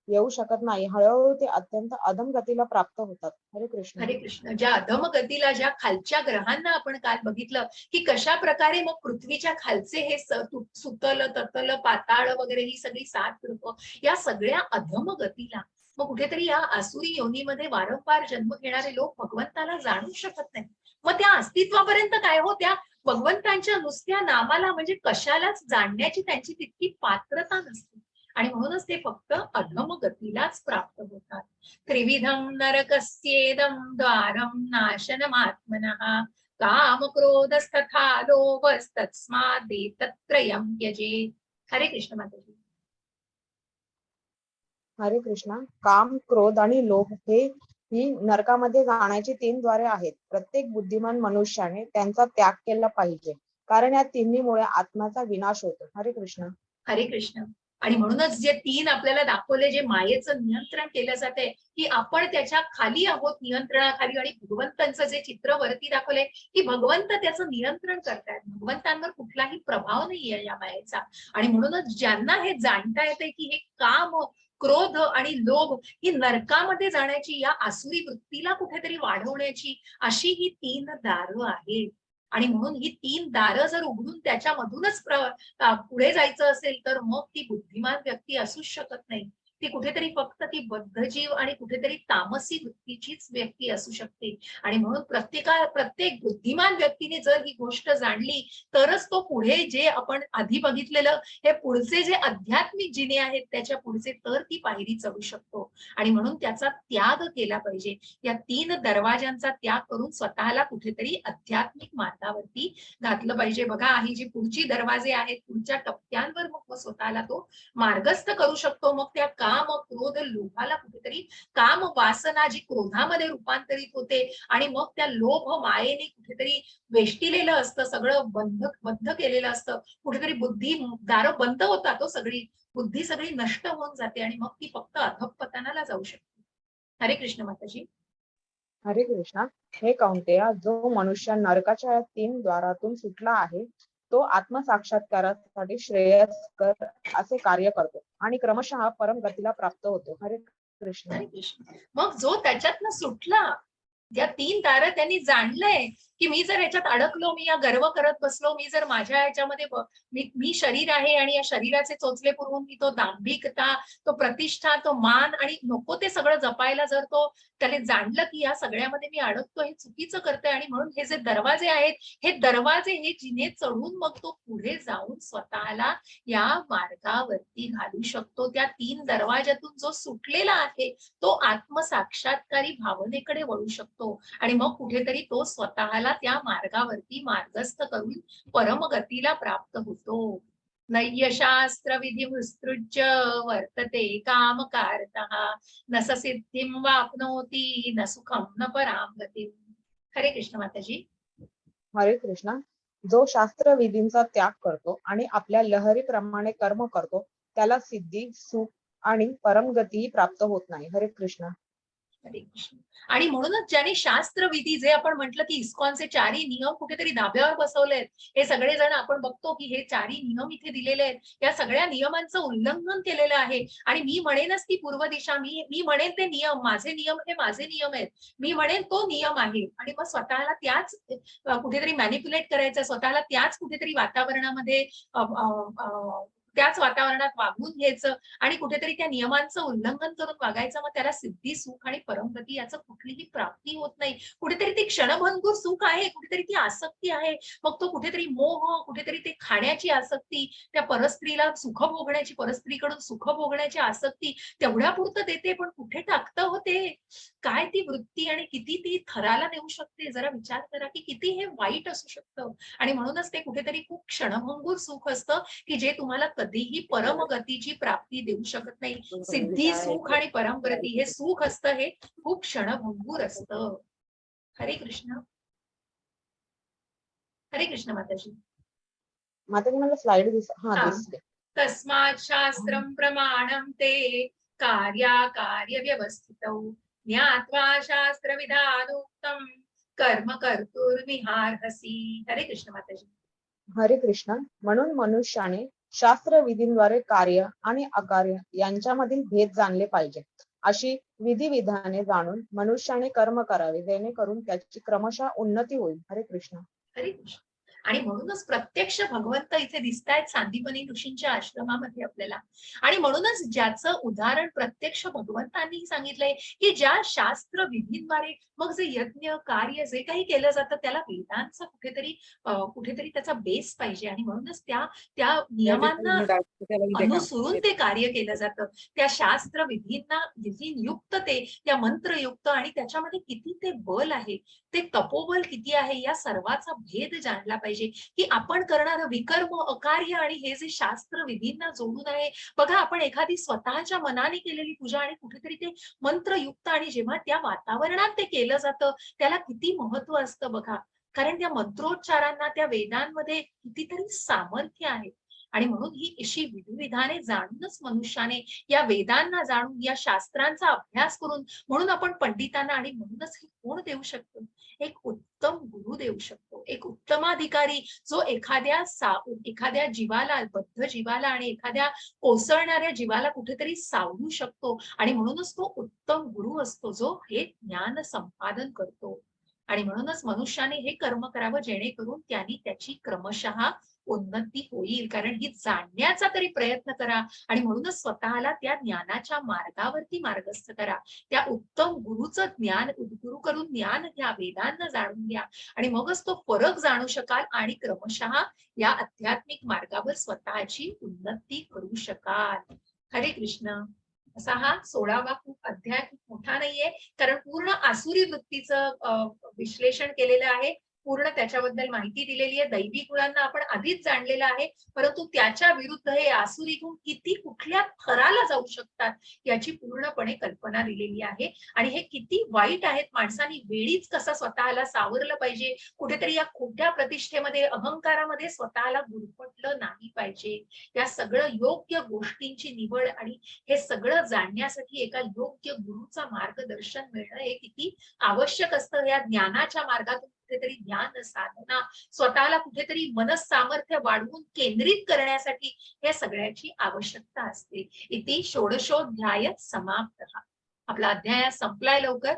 B: येऊ शकत नाही. हळूहळू ते अत्यंत अधम गतीला प्राप्त होतात. हरे कृष्ण.
A: हरे कृष्ण. ज्या अधम गतीला, ज्या खालच्या ग्रहांना आपण काल बघितलं की कशा प्रकारे मग पृथ्वीच्या खालचे हे सुतल, ततल, पाताळ वगैरे ही सगळी 7 ग्रह, या सगळ्या अधम गतीला मग कुठेतरी या आसुरी योनीमध्ये वारंवार जन्म घेणारे लोक भगवंताला जाणू शकत नाही. मग त्या अस्तित्वापर्यंत काय हो, त्या भगवंतांच्या नुसत्या नामाला म्हणजे कशालाच जाणण्याची त्यांची तितकी पात्रता नसते आणि म्हणूनच ते फक्त अधम गतीलाच प्राप्त होतात. त्रिविधं नरकस्येदं द्वारं नाशनमात्मनः काम क्रोधस्तथा लोभस्तस्मादेतत्त्रयं त्यजेत्. हरे कृष्ण माताजी.
B: हरे कृष्णा. काम, क्रोध आणि लोभ हे ही नरकामध्ये जाण्याची 3 द्वारे आहेत. प्रत्येक बुद्धिमान मनुष्याने त्यांचा त्याग केला पाहिजे, कारण या तिन्हीमुळे आत्म्याचा विनाश होतो. हरे कृष्ण.
A: हरे कृष्ण. आणि म्हणूनच जे 3 आपल्याला दाखवले, जे मायेचं नियंत्रण केलं जाते, की आपण त्याच्या खाली आहोत, नियंत्रणाखाली, आणि भगवंतांचं जे चित्र वरती दाखवले की भगवंत त्याचं नियंत्रण करतायत, भगवंतांवर कुठलाही प्रभाव नाहीये या मायेचा. आणि म्हणूनच ज्यांना हे जाणता येते की हे काम, क्रोध आणि लोभ ही नरकामध्ये जाण्याची, या आसुरी वृत्तीला कुठेतरी वाढवण्याची अशी ही 3 दारं आहेत. आणि म्हणून ही 3 दारं जर उघडून त्याच्यामधूनच पुढे जायचं असेल, तर मग ती बुद्धिमान व्यक्ती असूच शकत नाही. ती कुठेतरी फक्त ती बद्धजीव आणि कुठेतरी तामसी वृत्तीचीच व्यक्ती असू शकते. आणि म्हणून प्रत्येक बुद्धिमान व्यक्तीने जर ही गोष्ट जाणली, तरच तो पुढे जे आपण आधी बघितलेलं हे पुढचे जे आध्यात्मिक जिने आहेत त्याच्या पुढचे, तर ती पायरी चढू शकतो. आणि म्हणून त्याचा त्याग केला पाहिजे. या 3 दरवाजांचा त्याग करून स्वतःला कुठेतरी आध्यात्मिक मार्गावरती घातलं पाहिजे. बघा, ही जी पुढची दरवाजे आहेत, पुढच्या टप्प्यांवर मग स्वतःला तो मार्गस्थ करू शकतो. मग त्या काम, क्रोध, लोभाला कुठेतरी काम वासना जी क्रोधामध्ये रूपांतरित होते आणि मग त्या लोभ मायेने कुठेतरी वेष्टिलेलं असतं, सगळं बद्ध केलेलं असतं. कुठेतरी बुद्धी दारं बंद होतात, तो सगळी बुद्धी सगळी नष्ट होऊन जाते आणि मग ती फक्त अधःपतनाला जाऊ शकते. हरे कृष्ण माताजी.
B: हरे कृष्णा. हे कौंतेय, जो मनुष्य नरकाच्या या 3 द्वारातून सुटला आहे, तो आत्मसाक्षात्कारासाठी श्रेयस्कर असे कार्य करतो आणि क्रमशः परम गतीला प्राप्त होतो. हरे कृष्ण.
A: हरे कृष्ण. मग जो त्याच्यातनं सुटला, या 3 तारं त्यांनी जाणलंय की मी जर ह्याच्यात अडकलो, मी या गर्व करत बसलो, मी जर माझ्या ह्याच्यामध्ये मी शरीर आहे आणि या शरीराचे चोचले पुरवून मी तो दांभिकता, तो प्रतिष्ठा, तो मान आणि नको ते सगळं जपायला जर तो त्याने जाणलं की या सगळ्यामध्ये मी अडकतो, हे चुकीचं करतोय आणि म्हणून हे जे दरवाजे आहेत, हे दरवाजे हे जिने चढून मग तो पुढे जाऊन स्वतःला या मार्गावरती घालू शकतो. त्या 3 दरवाज्यातून जो सुटलेला आहे तो आत्मसाक्षात्कारी भावनेकडे वळू शकतो आणि मग कुठेतरी तो स्वतःला त्या मार्गावरती मार्गस्थ करून परमगतीला प्राप्त होतो. नय्य शास्त्र विधी विस्तृज्य वर्तते कामकारतः न स सिद्धिं वाप्नोति न सुखं न परां गतिं. हरे कृष्ण माताजी.
B: हरे कृष्ण. जो शास्त्र विधींचा त्याग करतो आणि आपल्या लहरीप्रमाणे कर्म करतो त्याला सिद्धी, सुख आणि परमगतीही प्राप्त होत नाही. हरे कृष्ण.
A: हरे कृष्ण. आणि म्हणूनच ज्यांनी शास्त्र विधी जे आपण म्हटलं की इस्कॉनचे 4ही नियम कुठेतरी धाब्यावर बसवलेत, हे सगळेजण आपण बघतो की हे 4ही नियम इथे दिलेले आहेत. या सगळ्या नियमांचं उल्लंघन केलेलं आहे आणि मी म्हणेनच ती पूर्व दिशा, मी म्हणेन ते नियम, माझे नियम हे माझे नियम आहेत, मी म्हणेन तो नियम आहे आणि मग स्वतःला त्याच कुठेतरी मॅनिप्युलेट करायचं, स्वतःला त्याच कुठेतरी वातावरणामध्ये त्याच वातावरणात वागून घ्यायचं आणि कुठेतरी त्या नियमांचं उल्लंघन करून वागायचं. मग त्याला सिद्धी, सुख आणि परमगती याचं कुठलीही प्राप्ती होत नाही. कुठेतरी ती क्षणभंगूर सुख आहे, कुठेतरी ती आसक्ती आहे, मग तो कुठेतरी मोह, कुठेतरी ते खाण्याची आसक्ती, त्या परस्त्रीला सुख भोगण्याची, परस्त्रीकडून सुख भोगण्याची आसक्ती तेवढ्या पुरतं देते, पण कुठे टाकतं होते काय ती वृत्ती आणि किती ती थराला नेऊ शकते. जरा विचार करा की किती हे वाईट असू शकतं आणि म्हणूनच ते कुठेतरी खूप क्षणभंगूर सुख असतं की जे तुम्हाला कधीही परमगतीची प्राप्ती देऊ शकत नाही. सिद्धी, सुख आणि परमगती हे सुख असतं, हे खूप क्षणभंगूर असतं. हरे कृष्ण. हरे कृष्ण माताजी.
B: माताजी मला स्लाइड दिसते.
A: तस्मात् शास्त्रं प्रमाणं ते कार्याकार्य व्यवस्थितौ ज्ञात्वा शास्त्रविधानोक्तं कर्म कर्तुर्मिहार्हसि. हरे कृष्ण माताजी.
B: हरे कृष्ण. म्हणून मनुष्याने शास्त्र विधींद्वारे कार्य आणि अकार्य यांच्यामधील भेद जाणले पाहिजे. अशी विधिविधाने जाणून मनुष्याने कर्म करावे, जेणेकरून त्याची क्रमशः उन्नती होईल. हरे कृष्ण.
A: हरे कृष्ण. आणि म्हणूनच प्रत्यक्ष भगवंत इथे दिसतायत सांदीपनी ऋषींच्या आश्रमामध्ये आपल्याला आणि म्हणूनच ज्याचं उदाहरण प्रत्यक्ष भगवंतांनी सांगितलंय की ज्या शास्त्र विधींद्वारे मग जे यज्ञ कार्य जे काही केलं जातं त्याला वेदांचा कुठेतरी त्याचा बेस पाहिजे आणि म्हणूनच त्या त्या नियमांना अनुसरून ते कार्य केलं जातं. त्या शास्त्र विधींना विधीयुक्त ते त्या मंत्रयुक्त आणि त्याच्यामध्ये किती ते बल आहे, ते तपोबल किती आहे, या सर्वाचा भेद जाणला पाहिजे की आपण करणारं विकर्म, अकार्य आणि हे जे शास्त्र विधींना जोडून आहे. बघा, आपण एखादी स्वतःच्या मनाने केलेली पूजा आणि कुठेतरी ते मंत्रयुक्त आणि जेव्हा त्या वातावरणात ते केलं जातं त्याला किती महत्व असतं बघा. कारण त्या मंत्रोच्चारांना त्या वेदांमध्ये कितीतरी सामर्थ्य आहे आणि म्हणून ही अशी विधिविधाने जाणूनच मनुष्याने या वेदांना जाणून या शास्त्रांचा अभ्यास करून म्हणून आपण पंडितांना आणि म्हणूनच हे कोण देऊ शकतो, एक उत्तम गुरु देऊ शकतो, एक उत्तमाधिकारी जो एखाद्या जीवाला, बद्ध जीवाला आणि एखाद्या कोसळणाऱ्या जीवाला कुठेतरी सावरू शकतो आणि म्हणूनच तो उत्तम गुरु असतो जो हे ज्ञान संपादन करतो. आणि म्हणूनच मनुष्याने हे कर्म करावं जेणेकरून त्यांनी त्याची क्रमशः उन्नती होईल. कारण ही जाणण्याचा तरी प्रयत्न करा आणि म्हणूनच स्वतःला त्या ज्ञानाच्या मार्गावरती मार्गस्थ करा. त्या उत्तम गुरुचं ज्ञान, गुरुकडून ज्ञान घ्या, वेदांना जाणून घ्या आणि मगच तो फरक जाणू शकाल आणि क्रमशः या आध्यात्मिक मार्गावर स्वतःची उन्नती करू शकाल. हरे कृष्ण. असा हा 16वा खूप अध्याय खूप मोठा नाहीये कारण पूर्ण आसुरी वृत्तीचं विश्लेषण केलेलं आहे, पूर्ण त्याच्याबद्दल माहिती दिलेली आहे. दैवी गुणांना आपण आधीच जाणलेलं आहे, परंतु त्याच्या विरुद्ध हे आसुरी गुण किती कुठल्या थराला जाऊ शकतात याची पूर्णपणे कल्पना दिलेली आहे आणि हे किती वाईट आहेत. माणसाने वेळीच कसं स्वतःला सावरलं पाहिजे, कुठेतरी या खोट्या प्रतिष्ठेमध्ये, अहंकारामध्ये स्वतःला गुरफटलं नाही पाहिजे. या सगळं योग्य गोष्टींची निवड आणि हे सगळं जाणण्यासाठी एका योग्य गुरुचा मार्गदर्शन मिळणं हे किती आवश्यक असतं. या ज्ञानाच्या मार्गातून कुठेतरी ज्ञान साधना, स्वतःला कुठेतरी मनस सामर्थ्य वाढवून केंद्रित करण्यासाठी हे सगळ्याची आवश्यकता असते. इति षोडशोऽध्याय समाप्तः. आपला अध्याय संपलाय लवकर.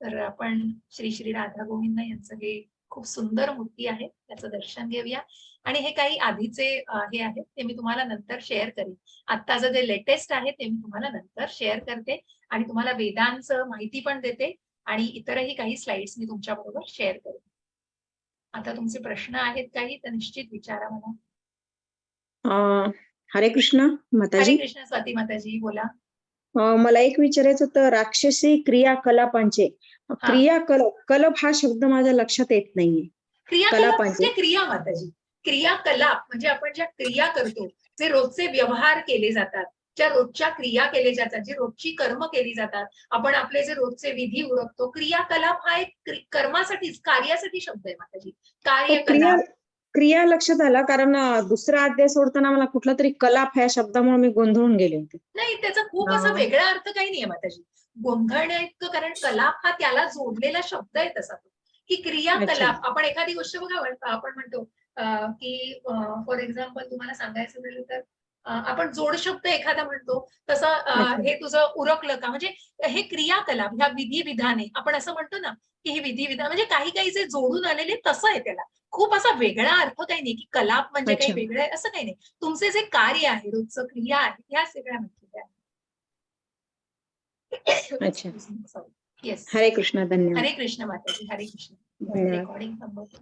A: तर आपण श्री श्री राधा गोविंद यांचं हे खूप सुंदर मूर्ती आहे त्याचं दर्शन घेऊया. आणि हे काही आधीचे हे आहेत ते मी तुम्हाला नंतर शेअर करेन. आत्ताचं जे लेटेस्ट आहे ते मी तुम्हाला नंतर शेअर करते आणि तुम्हाला वेदांचं माहिती पण देते आणि इतरही काही स्लाइड्स मी तुमच्या बरोबर शेअर करेन. आता तुमचे प्रश्न आहेत काही तर निश्चित विचारा मला.
C: हरे कृष्ण
A: हरे
C: माताजी.
A: कृष्ण स्वाती माताजी, बोला.
C: मला एक विचारायचं होतं, राक्षसी क्रियाकलापांचे कलप हा शब्द माझ्या लक्षात येत नाहीये.
A: क्रियाकलाप
C: कलापांचे.
A: म्हणजे क्रिया माताजी. क्रियाकलाप म्हणजे आपण ज्या क्रिया करतो, जे रोजचे व्यवहार केले जातात, ज्या रोजच्या क्रिया केले जातात, जी रोजची कर्म केली जातात, आपण आपले जे रोजचे विधी उरकतो, क्रियाकलाप हा एक कर्मासाठीच, कार्यासाठी शब्द आहे माताजी. कार्यकलाप.
C: क्रिया लक्षात आला, कारण दुसरा अध्याय सोडताना मला कुठला तरी कलाप ह्या शब्दामुळे मी गोंधळून गेले होते.
A: नाही, त्याचा खूप असा वेगळा अर्थ काही नाहीये माताजी गोंधळण्या इतकं, कारण कलाप हा त्याला जोडलेला शब्द आहे तसा तो, की क्रियाकलाप. आपण एखादी गोष्ट बघा, आपण म्हणतो की फॉर एक्झाम्पल तुम्हाला सांगायचं झालं तर आपण जोड शब्द एखादा म्हणतो तसं हे तुझं उरकलं का, म्हणजे हे क्रियाकलाप, ह्या विधी विधाने आपण असं म्हणतो ना की हे विधी विधान म्हणजे काही काही जे जोडून आलेले तसं आहे त्याला. खूप असा वेगळा अर्थ काही नाही की कलाप म्हणजे काही वेगळं आहे असं काही नाही. तुमचे जे कार्य आहे, रोजचं क्रिया आहे, ह्या सगळ्या म्हटलेल्या आहेत.
C: हरे कृष्ण, धन्यवाद.
A: हरे कृष्ण माताजी, हरे कृष्ण.
C: धन्यवाद.
A: रेकॉर्डिंग थांबवते.